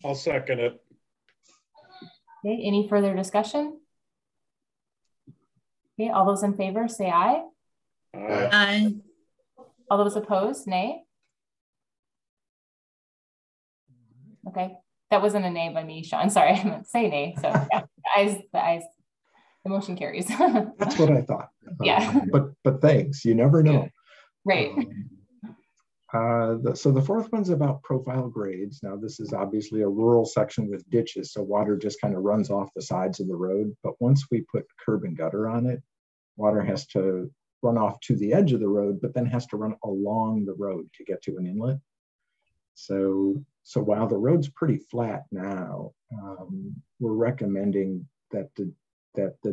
Speaker 4: I'll second it.
Speaker 2: Okay, any further discussion? Okay, all those in favor say aye.
Speaker 5: Aye.
Speaker 2: All those opposed, nay. Okay, that wasn't a nay by me, Sean. Sorry, I meant to say nay. So yeah, the ayes, the motion carries.
Speaker 1: That's what I thought.
Speaker 2: Yeah.
Speaker 1: But thanks. You never know.
Speaker 2: Right.
Speaker 1: So the fourth one's about profile grades. Now this is obviously a rural section with ditches, so water just kind of runs off the sides of the road. But once we put curb and gutter on it, water has to run off to the edge of the road, but then has to run along the road to get to an inlet. So while the road's pretty flat now, we're recommending that the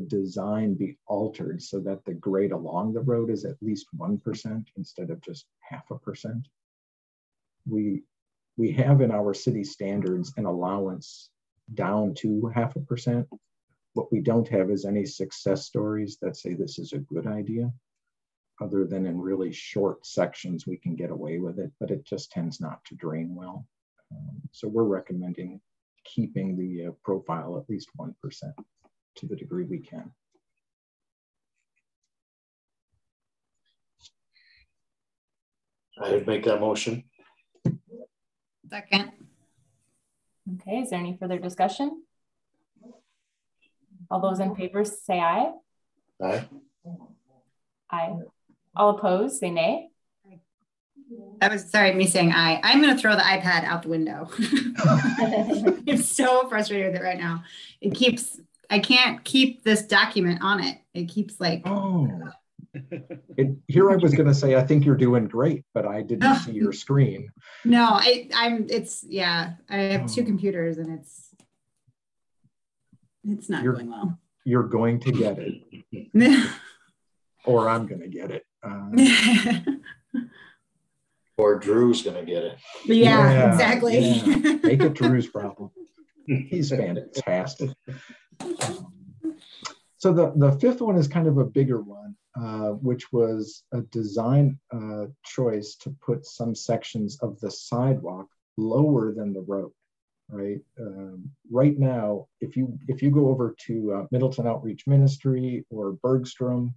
Speaker 1: design be altered so that the grade along the road is at least 1% instead of just 0.5%. We have in our city standards an allowance down to 0.5%. What we don't have is any success stories that say this is a good idea, other than in really short sections we can get away with it, but it just tends not to drain well. So we're recommending keeping the profile at least 1% to the degree we can.
Speaker 3: I would make that motion.
Speaker 5: Second.
Speaker 2: Okay, is there any further discussion? All those in favor say aye.
Speaker 3: Aye.
Speaker 2: Aye. All opposed say nay.
Speaker 5: That was, sorry, me saying aye. I'm going to throw the iPad out the window. I'm so frustrated with it right now. I can't keep this document on it. It keeps like.
Speaker 1: Oh. Here I was going to say, I think you're doing great, but I didn't see your screen.
Speaker 5: No, I have 2 computers and it's not going well.
Speaker 1: You're going to get it. Or I'm going to get it.
Speaker 3: Or Drew's going to get it.
Speaker 5: Yeah, exactly.
Speaker 1: Yeah. Make it Drew's problem. He's fantastic. So the fifth one is kind of a bigger one, which was a design choice to put some sections of the sidewalk lower than the road. Right. Right now, if you go over to Middleton Outreach Ministry or Bergstrom,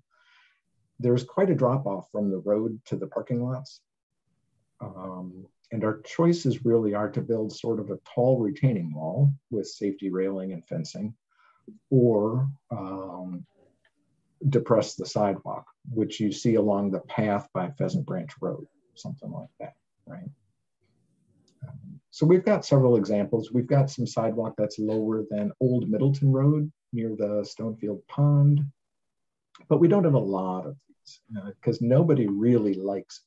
Speaker 1: there's quite a drop off from the road to the parking lots. And our choices really are to build sort of a tall retaining wall with safety railing and fencing, or depress the sidewalk, which you see along the path by Pheasant Branch Road, something like that, right? So we've got several examples. We've got some sidewalk that's lower than Old Middleton Road near the Stonefield Pond, but we don't have a lot of these because nobody really likes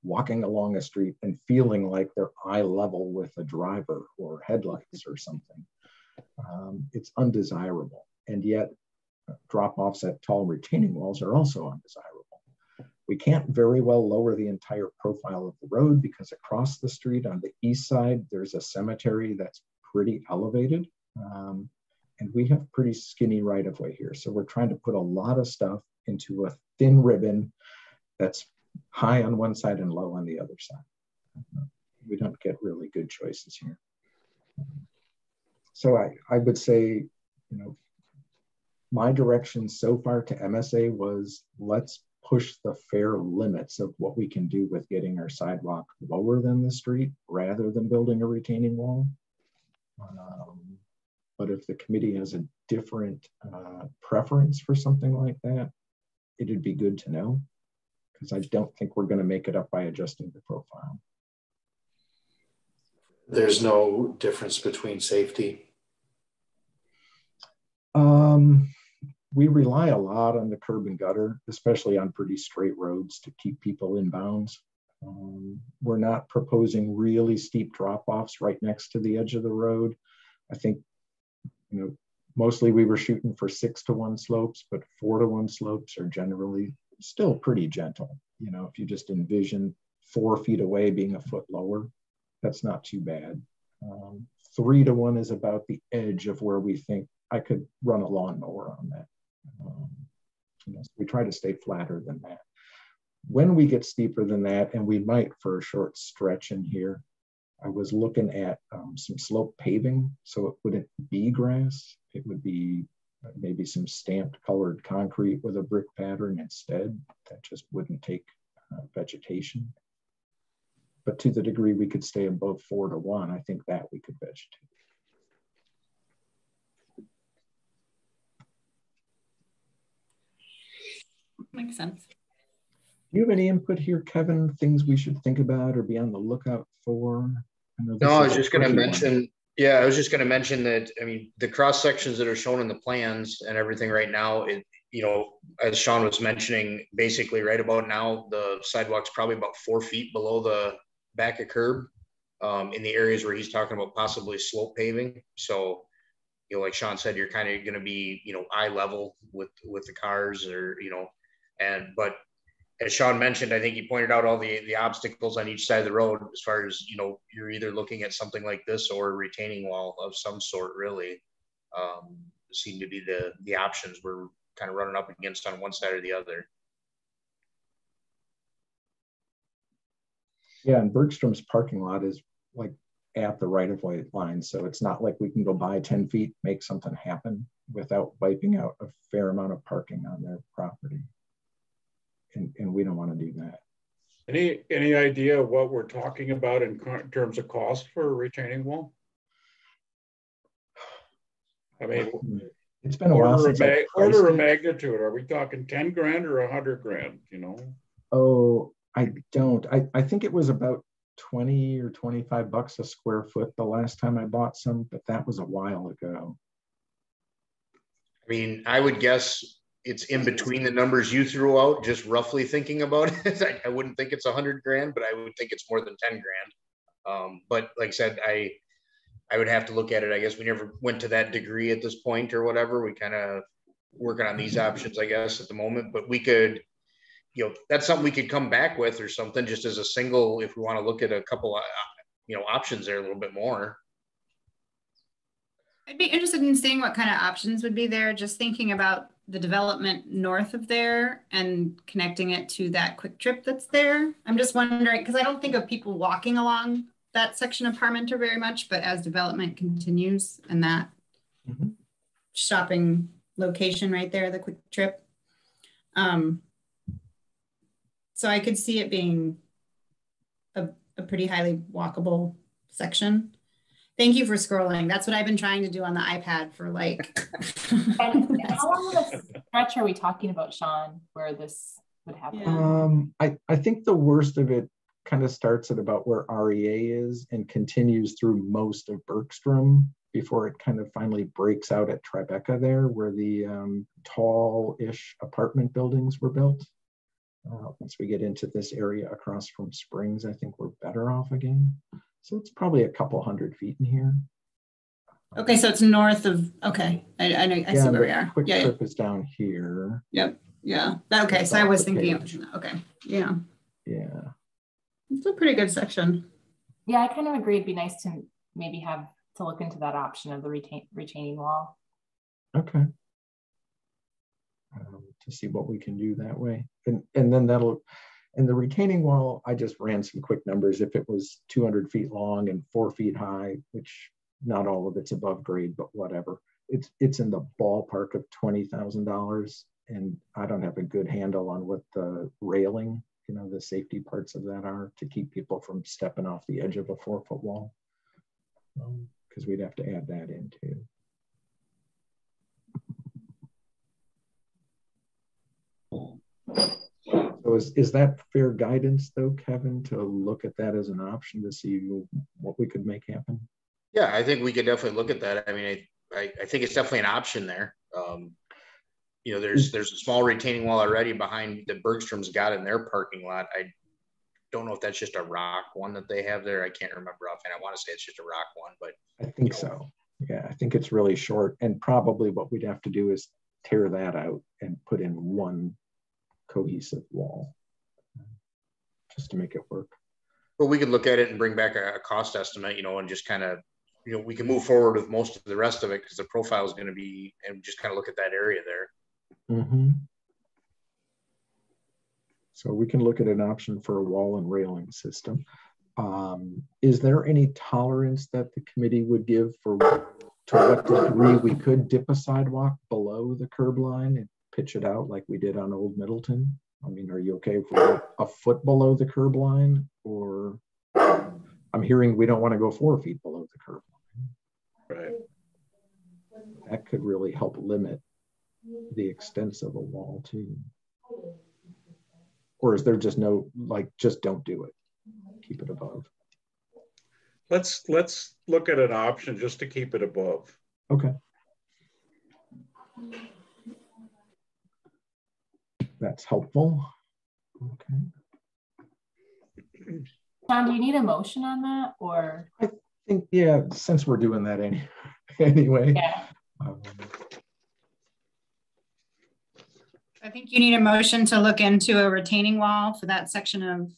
Speaker 1: walking along a street and feeling like they're eye level with a driver or headlights or something. It's undesirable. And yet drop-offs at tall retaining walls are also undesirable. We can't very well lower the entire profile of the road because across the street on the east side, there's a cemetery that's pretty elevated. And we have pretty skinny right-of-way here. So we're trying to put a lot of stuff into a thin ribbon that's high on one side and low on the other side. We don't get really good choices here. So I would say, you know, my direction so far to MSA was, let's push the fair limits of what we can do with getting our sidewalk lower than the street rather than building a retaining wall. But if the committee has a different preference for something like that, it'd be good to know, because I don't think we're going to make it up by adjusting the profile.
Speaker 3: There's no difference between safety.
Speaker 1: We rely a lot on the curb and gutter, especially on pretty straight roads, to keep people in bounds. We're not proposing really steep drop-offs right next to the edge of the road. I think, you know, mostly we were shooting for 6-to-1 slopes, but 4-to-1 slopes are generally still pretty gentle. You know, if you just envision 4 feet away being a foot lower, that's not too bad. 3-to-1 is about the edge of where we think I could run a lawnmower on that. You know, so we try to stay flatter than that. When we get steeper than that, and we might for a short stretch in here, I was looking at some slope paving, so it wouldn't be grass. It would be maybe some stamped colored concrete with a brick pattern instead. That just wouldn't take vegetation. But to the degree we could stay above 4-to-1, I think that we could vegetate.
Speaker 5: Makes sense.
Speaker 1: Do you have any input here, Kevin? Things we should think about or be on the lookout for?
Speaker 9: No, I was just going to mention, yeah, I was just going to mention that, I mean, the cross sections that are shown in the plans and everything right now, it, you know, as Sean was mentioning, basically right about now, the sidewalk's probably about 4 feet below the back of curb in the areas where he's talking about possibly slope paving. So, you know, like Sean said, you're kind of going to be, you know, eye level with the cars, or, you know, but as Sean mentioned, I think he pointed out all the obstacles on each side of the road, as far as, you know, you're either looking at something like this or a retaining wall of some sort, really seem to be the options we're kind of running up against on one side or the other.
Speaker 1: Yeah, and Bergstrom's parking lot is like at the right-of-way line, so it's not like we can go by 10 feet, make something happen without wiping out a fair amount of parking on their property. And we don't want to do that.
Speaker 4: Any idea what we're talking about in terms of cost for a retaining wall? I mean,
Speaker 1: it's been a while since
Speaker 4: order of magnitude. Are we talking 10 grand or 100 grand? You know?
Speaker 1: Oh, I don't. I think it was about 20 or 25 bucks a square foot the last time I bought some, but that was a while ago.
Speaker 9: I mean, I would guess it's in between the numbers you threw out, just roughly thinking about it. I wouldn't think it's 100 grand, but I would think it's more than 10 grand. But like I said, I would have to look at it. I guess we never went to that degree at this point or whatever. We kind of working on these options, I guess, at the moment, but we could, you know, that's something we could come back with or something, just as a single, if we want to look at a couple of, you know, options there a little bit more.
Speaker 5: I'd be interested in seeing what kind of options would be there, just thinking about the development north of there and connecting it to that quick trip that's there. I'm just wondering, because I don't think of people walking along that section of Parmenter very much, but as development continues and that shopping location right there, the quick trip. So I could see it being a pretty highly walkable section. Thank you for scrolling. That's what I've been trying to do on the iPad for like.
Speaker 2: How long of a stretch are we talking about, Sean, where this would happen?
Speaker 1: I think the worst of it kind of starts at about where REA is and continues through most of Bergstrom before it kind of finally breaks out at Tribeca there, where the tall-ish apartment buildings were built. Once we get into this area across from Springs, I think we're better off again. So it's probably a couple 100 feet in here.
Speaker 5: Okay, so it's north of, okay. I know, I see where we are.
Speaker 1: Quick Trip is down here.
Speaker 5: Yep, yeah. Okay, so I was thinking, okay, yeah.
Speaker 1: Yeah.
Speaker 5: It's a pretty good section.
Speaker 2: Yeah, I kind of agree. It'd be nice to maybe have to look into that option of the retaining wall.
Speaker 1: Okay. To see what we can do that way. And then that'll, and the retaining wall, I just ran some quick numbers. If it was 200 feet long and 4 feet high, which not all of it's above grade, but whatever, it's in the ballpark of $20,000. And I don't have a good handle on what the railing, you know, the safety parts of that are to keep people from stepping off the edge of a 4-foot wall. Because we'd have to add that in too. So is that fair guidance though, Kevin, to look at that as an option to see what we could make happen?
Speaker 9: Yeah, I think we could definitely look at that. I mean, I think it's definitely an option there. You know, there's a small retaining wall already behind that Bergstrom's got in their parking lot. I don't know if that's just a rock one that they have there. I can't remember offhand. I want to say it's just a rock one, but
Speaker 1: I think so. Yeah, I think it's really short, and probably what we'd have to do is tear that out and put in one cohesive wall just to make it work.
Speaker 9: Well, we could look at it and bring back a cost estimate, you know, and just kind of, you know, we can move forward with most of the rest of it because the profile is going to be, and just kind of look at that area there.
Speaker 1: Mm-hmm. So we can look at an option for a wall and railing system. Is there any tolerance that the committee would give for to what degree we could dip a sidewalk below the curb line and pitch it out like we did on Old Middleton? I mean, are you okay if we're a foot below the curb line? Or I'm hearing we don't want to go 4 feet below the curb line.
Speaker 4: Right.
Speaker 1: That could really help limit the extent of a wall too. Or is there just no, like, just don't do it, keep it above?
Speaker 4: Let's look at an option just to keep it above.
Speaker 1: Okay. That's helpful. Okay.
Speaker 2: John, do you need a motion on that, or?
Speaker 1: I think, yeah, since we're doing that anyway.
Speaker 2: Yeah.
Speaker 5: I think you need a motion to look into a retaining wall for that section of.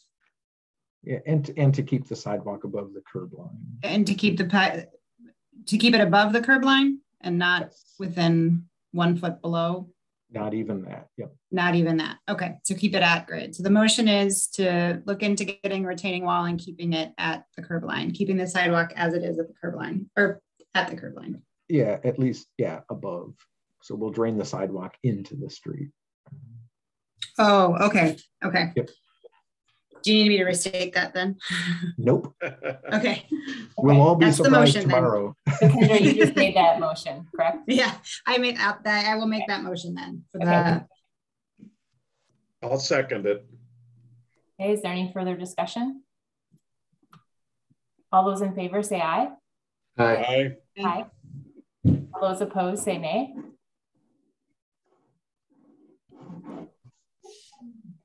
Speaker 1: Yeah, and to keep the sidewalk above the curb line.
Speaker 5: And to keep it above the curb line and not within 1 foot below.
Speaker 1: Not even that. Yep.
Speaker 5: Not even that. Okay, so keep it at grade. So the motion is to look into getting a retaining wall and keeping it at the curb line, keeping the sidewalk as it is at the curb line, or at the curb line.
Speaker 1: Yeah, at least, yeah, above. So we'll drain the sidewalk into the street.
Speaker 5: Oh, okay. Okay.
Speaker 1: Yep.
Speaker 5: Do you need me to restate that then?
Speaker 1: Nope.
Speaker 5: Okay.
Speaker 1: We'll all be
Speaker 5: That's
Speaker 1: surprised
Speaker 5: the motion
Speaker 1: tomorrow.
Speaker 2: Kendra, you just made that motion, correct?
Speaker 5: Yeah, I will make that motion then for
Speaker 2: Okay.
Speaker 4: I'll second it.
Speaker 2: Okay, is there any further discussion? All those in favor say aye.
Speaker 4: Aye.
Speaker 2: Aye. All those opposed say nay.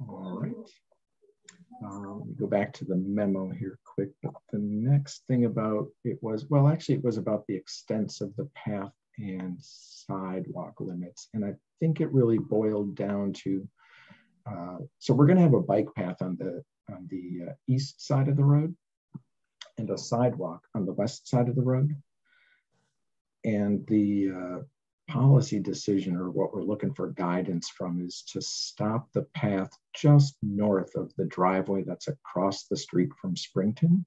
Speaker 1: All right. Let me go back to the memo here quick. But the next thing about it was, well, actually it was about the extents of the path and sidewalk limits. And I think it really boiled down to, so we're going to have a bike path on the east side of the road and a sidewalk on the west side of the road. And the policy decision, or what we're looking for guidance from, is to stop the path just north of the driveway that's across the street from Springton,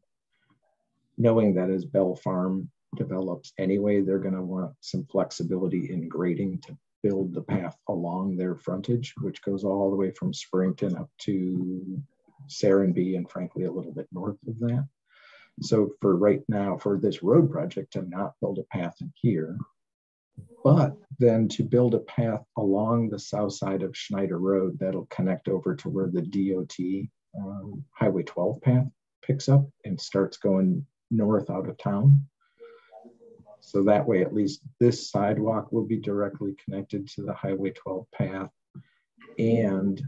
Speaker 1: knowing that as Bell Farm develops anyway, they're going to want some flexibility in grading to build the path along their frontage, which goes all the way from Springton up to Serenby and frankly a little bit north of that. So for right now, for this road project, to not build a path in here, but then to build a path along the south side of Schneider Road that'll connect over to where the DOT Highway 12 path picks up and starts going north out of town. So that way, at least this sidewalk will be directly connected to the Highway 12 path. And,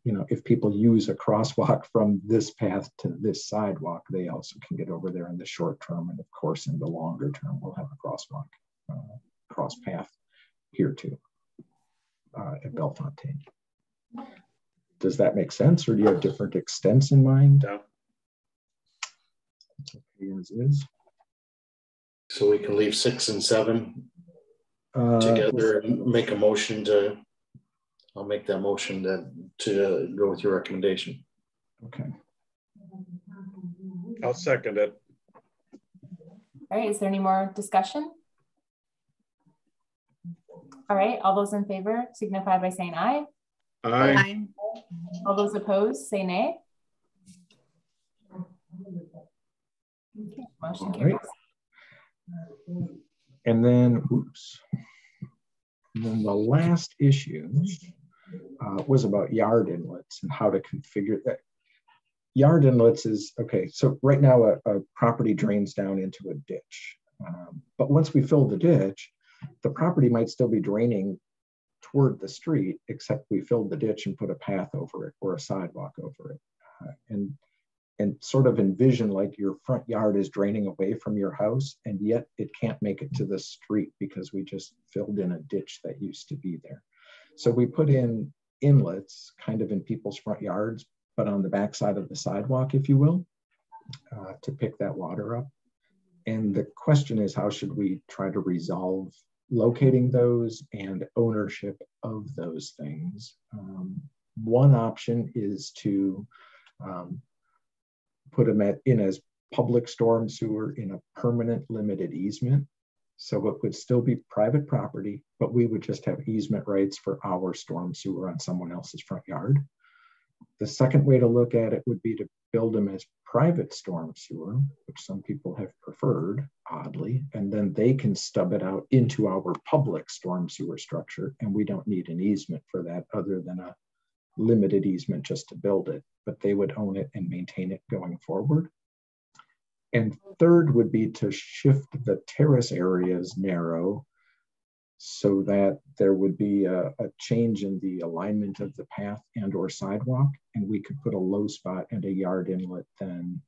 Speaker 1: you know, if people use a crosswalk from this path to this sidewalk, they also can get over there in the short term. And of course, in the longer term, we'll have a crosswalk, cross path here too, at Bellefontaine. Does that make sense, or do you have different extents in mind?
Speaker 4: No.
Speaker 1: Okay, as is.
Speaker 3: So we can leave 6 and 7 together and make a motion to, I'll make that motion to go with your recommendation.
Speaker 1: Okay.
Speaker 4: I'll second it.
Speaker 2: All right, is there any more discussion? All right, all those in favor signify by saying aye.
Speaker 4: Aye.
Speaker 5: Aye.
Speaker 2: All those opposed say nay. Okay, motion carries.
Speaker 1: And then, oops. And then the last issue was about yard inlets and how to configure that. Yard inlets is, okay, so right now a property drains down into a ditch. But once we fill the ditch, the property might still be draining toward the street, except we filled the ditch and put a path over it or a sidewalk over it. And sort of envision like your front yard is draining away from your house, and yet it can't make it to the street because we just filled in a ditch that used to be there. So we put in inlets kind of in people's front yards, but on the backside of the sidewalk, if you will, to pick that water up. And the question is, how should we try to resolve locating those and ownership of those things? One option is to put them in as public storm sewer in a permanent limited easement. So it would still be private property, but we would just have easement rights for our storm sewer on someone else's front yard. The second way to look at it would be to build them as private storm sewer, which some people have preferred, oddly, and then they can stub it out into our public storm sewer structure, and we don't need an easement for that other than a limited easement just to build it, but they would own it and maintain it going forward. And third would be to shift the terrace areas narrow so that there would be a change in the alignment of the path and or sidewalk, and we could put a low spot and a yard inlet then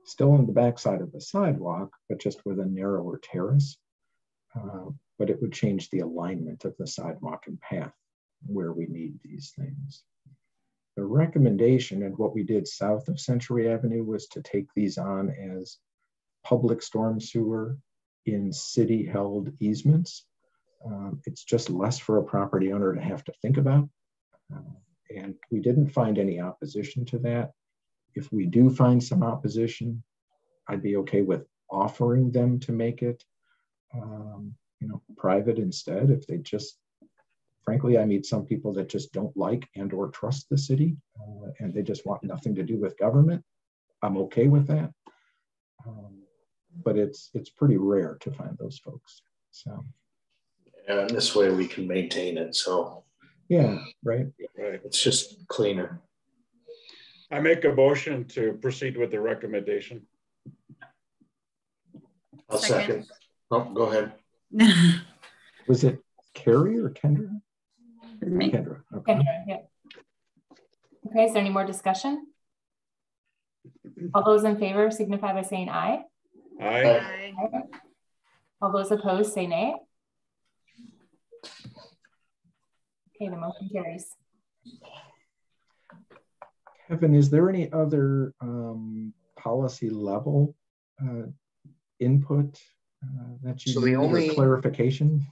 Speaker 1: still on the backside of the sidewalk, but just with a narrower terrace. But it would change the alignment of the sidewalk and path where we need these things. The recommendation and what we did south of Century Avenue was to take these on as public storm sewer in city-held easements. It's just less for a property owner to have to think about. And we didn't find any opposition to that. If we do find some opposition, I'd be okay with offering them to make it private instead. If they just, frankly, I meet some people that just don't like and or trust the city and they just want nothing to do with government. I'm okay with that. But it's pretty rare to find those folks. So.
Speaker 3: And this way we can maintain it. So
Speaker 1: yeah, right.
Speaker 3: It's just cleaner.
Speaker 4: I make a motion to proceed with the recommendation.
Speaker 3: I'll second. Oh, go ahead.
Speaker 1: Was it Carrie or Kendra?
Speaker 5: Me.
Speaker 1: Kendra. Okay.
Speaker 2: Kendra, yeah. Okay, is there any more discussion? All those in favor signify by saying aye.
Speaker 4: Aye.
Speaker 2: Aye. All those opposed say nay. Okay, the motion carries.
Speaker 1: Kevin, is there any other policy level input that you need or clarification?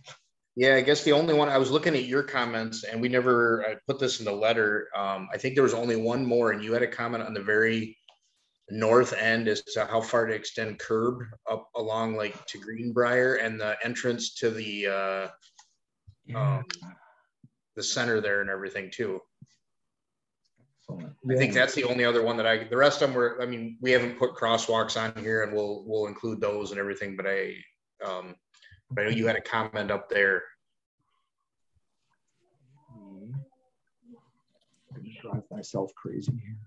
Speaker 9: Yeah, I guess the only one, I was looking at your comments and I put this in the letter. I think there was only one more, and you had a comment on the very north end as to how far to extend curb up along like to Greenbrier and the entrance to the center there and everything too.
Speaker 1: Excellent.
Speaker 9: I think that's the only other one that the rest of them were, I mean, we haven't put crosswalks on here and we'll include those and everything, but I know you had a comment up there.
Speaker 1: I'm gonna drive myself crazy here.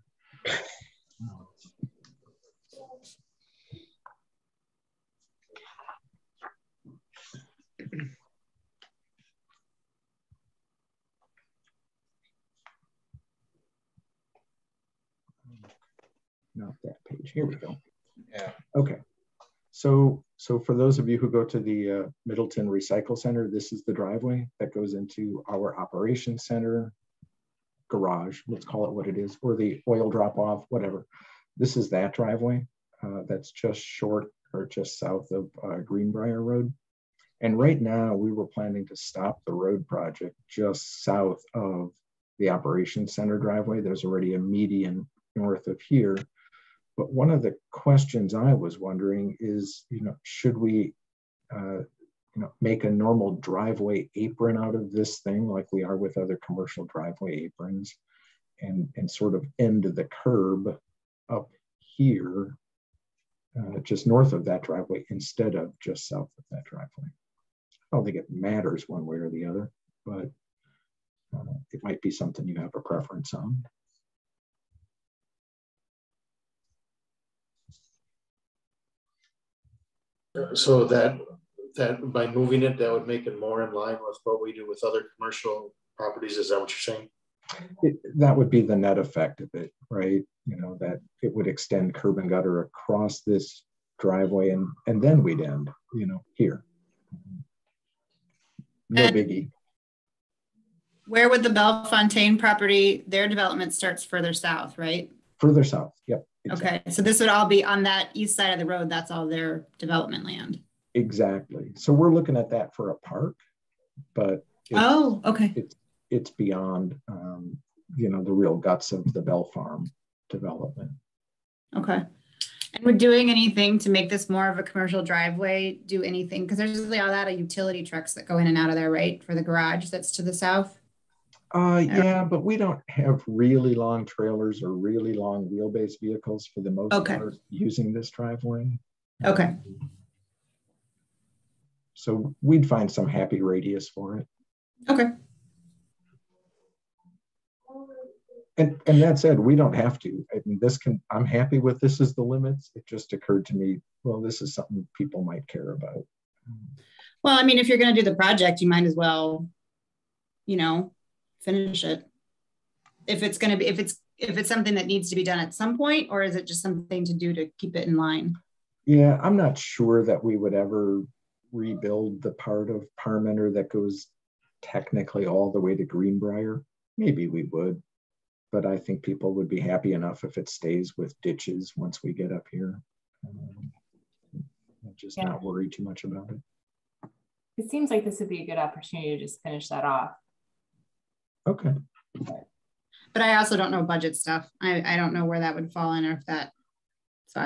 Speaker 1: not that page. Here we go.
Speaker 9: Yeah.
Speaker 1: Okay. So for those of you who go to the Middleton Recycle Center, this is the driveway that goes into our operations center garage, let's call it what it is, or the oil drop off, whatever. This is that driveway that's just short or just south of Greenbrier Road. And right now we were planning to stop the road project just south of the operations center driveway. There's already a median north of here. But one of the questions I was wondering is, should we, make a normal driveway apron out of this thing like we are with other commercial driveway aprons and sort of end the curb up here, just north of that driveway instead of just south of that driveway. I don't think it matters one way or the other, but it might be something you have a preference on.
Speaker 3: So that by moving it, that would make it more in line with what we do with other commercial properties. Is that what you're saying?
Speaker 1: That would be the net effect of it, right? That it would extend curb and gutter across this driveway and then we'd end, here. No biggie.
Speaker 5: Where would the Bellefontaine property, their development starts further south, right?
Speaker 1: Further south, yep.
Speaker 5: Exactly. Okay, so this would all be on that east side of the road. That's all their development land.
Speaker 1: Exactly. So we're looking at that for a park, but
Speaker 5: okay.
Speaker 1: It's beyond, the real guts of the Bell Farm development.
Speaker 5: Okay. And we're doing anything to make this more of a commercial driveway? Do anything? Because there's usually a lot of utility trucks that go in and out of there, right? For the garage that's to the south.
Speaker 1: Yeah, but we don't have really long trailers or really long wheelbase vehicles for the most part using this driveway.
Speaker 5: Okay.
Speaker 1: So we'd find some happy radius for it.
Speaker 5: Okay.
Speaker 1: And that said, we don't have to. I mean, I'm happy with this as the limits. It just occurred to me, well, this is something people might care about.
Speaker 5: Well, I mean, if you're going to do the project, you might as well, finish it. If it's going to be, if it's something that needs to be done at some point, or is it just something to do to keep it in line?
Speaker 1: Yeah, I'm not sure that we would ever rebuild the part of Parmenter that goes technically all the way to Greenbrier. Maybe we would, but I think people would be happy enough if it stays with ditches once we get up here. Just not worry too much about it.
Speaker 2: It seems like this would be a good opportunity to just finish that off.
Speaker 1: Okay.
Speaker 5: But I also don't know budget stuff. I don't know where that would fall in, or if that. So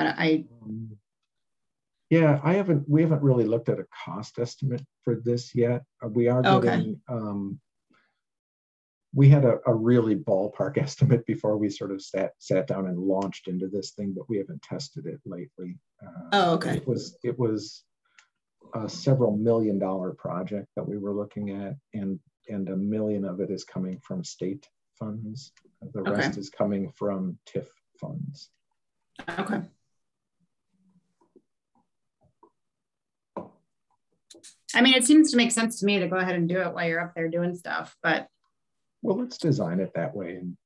Speaker 1: yeah, we haven't really looked at a cost estimate for this yet. We are getting, we had a really ballpark estimate before we sort of sat down and launched into this thing, but we haven't tested it lately.
Speaker 5: Okay.
Speaker 1: It was a several $1 million project that we were looking at, and $1 million of it is coming from state funds. The rest is coming from TIF funds.
Speaker 5: Okay. I mean, it seems to make sense to me to go ahead and do it while you're up there doing stuff, but.
Speaker 1: Well, let's design it that way. And,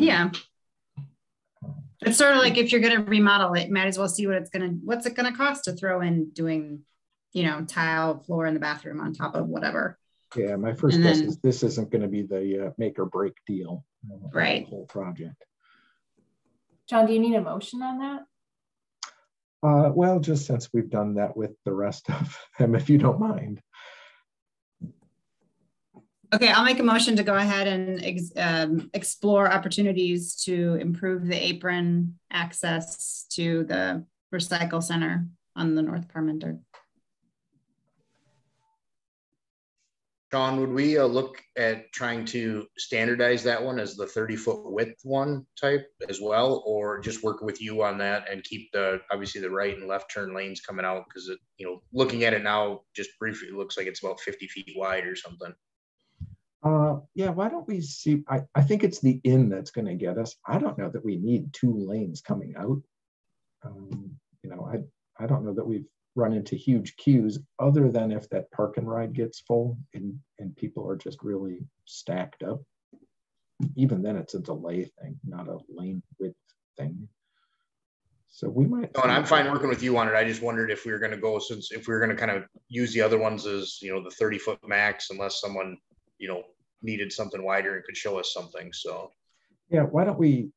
Speaker 5: yeah. It's sort of like if you're going to remodel it, might as well see what's it going to cost to throw in doing, tile floor in the bathroom on top of whatever.
Speaker 1: Yeah, my first guess is this isn't going to be the make or break deal.
Speaker 5: Right.
Speaker 1: The whole project.
Speaker 2: John, do you need a motion on that?
Speaker 1: Well, just since we've done that with the rest of them, if you don't mind.
Speaker 5: Okay, I'll make a motion to go ahead and explore opportunities to improve the apron access to the recycle center on the North Parmenter.
Speaker 9: Sean, would we look at trying to standardize that one as the 30-foot width one type as well, or just work with you on that and keep obviously the right and left turn lanes coming out? Because looking at it now, just briefly, it looks like it's about 50 feet wide or something.
Speaker 1: Yeah, why don't we see? I think it's the in that's going to get us. I don't know that we need 2 lanes coming out. I don't know that we've run into huge queues other than if that park and ride gets full and people are just really stacked up. Even then it's a delay thing, not a lane width thing. So we might.
Speaker 9: No, and I'm fine working with you on it. I just wondered if we were going to go, since if we were going to kind of use the other ones as, you know, the 30-foot max, unless someone, you know, needed something wider and could show us something. So
Speaker 1: yeah, why don't we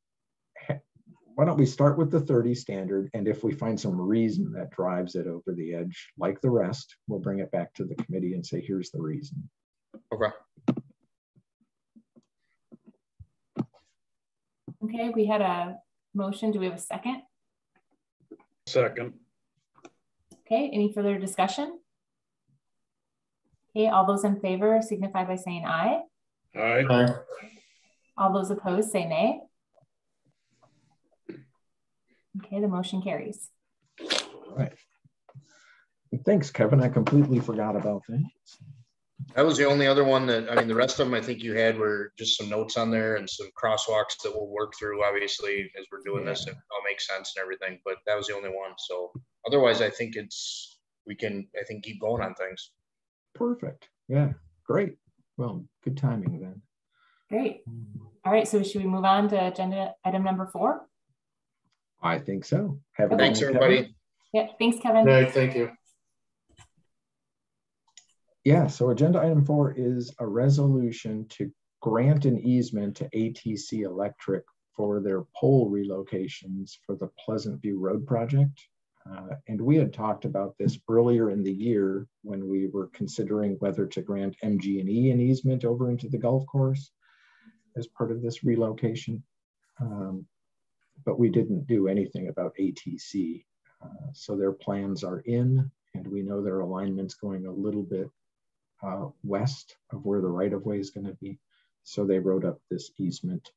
Speaker 1: start with the 30 standard, and if we find some reason that drives it over the edge, like the rest, we'll bring it back to the committee and say, here's the reason.
Speaker 9: okay.
Speaker 2: Okay, we had a motion. Do we have a second?
Speaker 4: Second.
Speaker 2: Okay, any further discussion? Okay, all those in favor signify by saying aye.
Speaker 4: Aye.
Speaker 3: Aye.
Speaker 2: All those opposed say nay. Okay, the motion carries.
Speaker 1: All right. Thanks, Kevin. I completely forgot about that.
Speaker 9: That was the only other one that, I mean, the rest of them I think you had were just some notes on there and some crosswalks that we'll work through, obviously, as we're doing this. It all makes sense and everything, but that was the only one. So otherwise, I think we can keep going on things.
Speaker 1: Perfect. Yeah, great. Well, good timing then.
Speaker 2: Great. All right, so should we move on to agenda item number 4?
Speaker 1: I think so. Have a
Speaker 9: Thanks,
Speaker 1: good night,
Speaker 9: everybody.
Speaker 1: Kevin.
Speaker 2: Yeah, thanks, Kevin.
Speaker 3: All right, thank you.
Speaker 1: Yeah, so agenda item 4 is a resolution to grant an easement to ATC Electric for their pole relocations for the Pleasant View Road project. And we had talked about this earlier in the year when we were considering whether to grant MG&E an easement over into the golf course as part of this relocation. But we didn't do anything about ATC. So their plans are in, and we know their alignment's going a little bit west of where the right-of-way is going to be. So they wrote up this easement.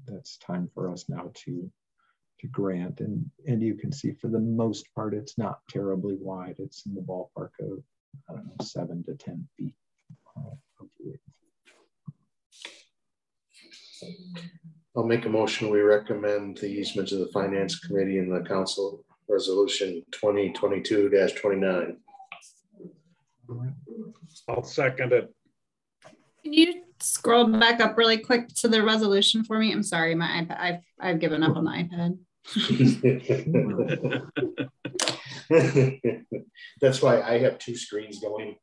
Speaker 1: That's time for us now to grant. And you can see for the most part, it's not terribly wide. It's in the ballpark of, I don't know, 7 to 10 feet of width.
Speaker 3: I'll make a motion. We recommend the easement to the Finance Committee and the Council Resolution 2022-29.
Speaker 4: I'll second it.
Speaker 5: Can you scroll back up really quick to the resolution for me? I'm sorry, my iPad, I've given up on the iPad.
Speaker 3: That's why I have 2 screens going.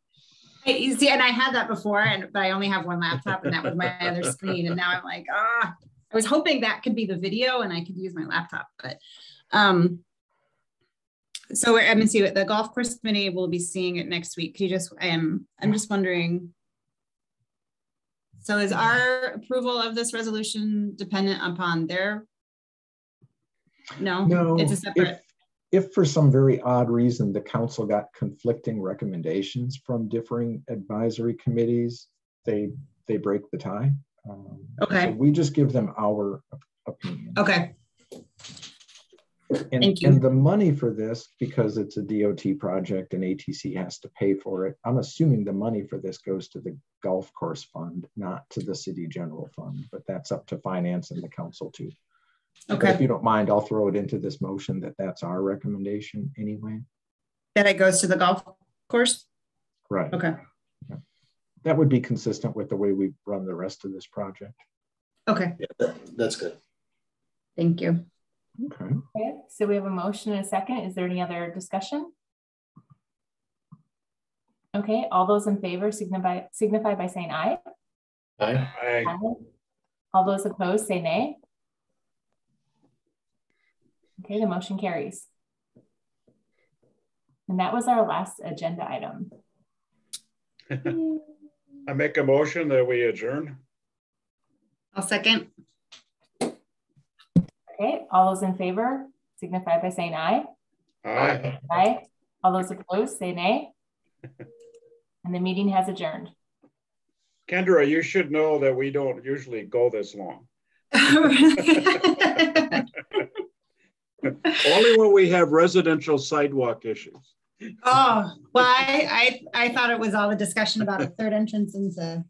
Speaker 5: You see, and I had that before, but I only have one laptop, and that was my other screen. And now I'm like, I was hoping that could be the video and I could use my laptop, but so I'm gonna see what the golf course committee will be seeing it next week. Could you just, I'm just wondering. So is our approval of this resolution dependent upon their? No, it's a separate.
Speaker 1: If for some very odd reason the council got conflicting recommendations from differing advisory committees, they break the tie.
Speaker 5: Okay.
Speaker 1: So we just give them our opinion.
Speaker 5: Okay.
Speaker 1: And the money for this, because it's a DOT project and ATC has to pay for it, I'm assuming the money for this goes to the golf course fund, not to the city general fund, but that's up to finance and the council too. Okay. But if you don't mind, I'll throw it into this motion that's our recommendation anyway.
Speaker 5: That it goes to the golf course?
Speaker 1: Right.
Speaker 5: Okay.
Speaker 1: Yeah. That would be consistent with the way we run the rest of this project.
Speaker 5: Okay.
Speaker 3: Yeah, that's good.
Speaker 5: Thank you.
Speaker 1: Okay.
Speaker 2: Okay, so we have a motion and a second. Is there any other discussion? Okay, all those in favor signify by saying aye.
Speaker 3: Aye.
Speaker 2: Aye. All those opposed say nay. Okay, the motion carries. And that was our last agenda item.
Speaker 4: I make a motion that we adjourn.
Speaker 5: I'll second.
Speaker 2: Okay, all those in favor signify by saying aye.
Speaker 4: Aye.
Speaker 2: Aye. All those opposed say nay. And the meeting has adjourned.
Speaker 4: Kendra, you should know that we don't usually go this long. Only when we have residential sidewalk issues.
Speaker 5: Oh, well, I thought it was all the discussion about a third entrance into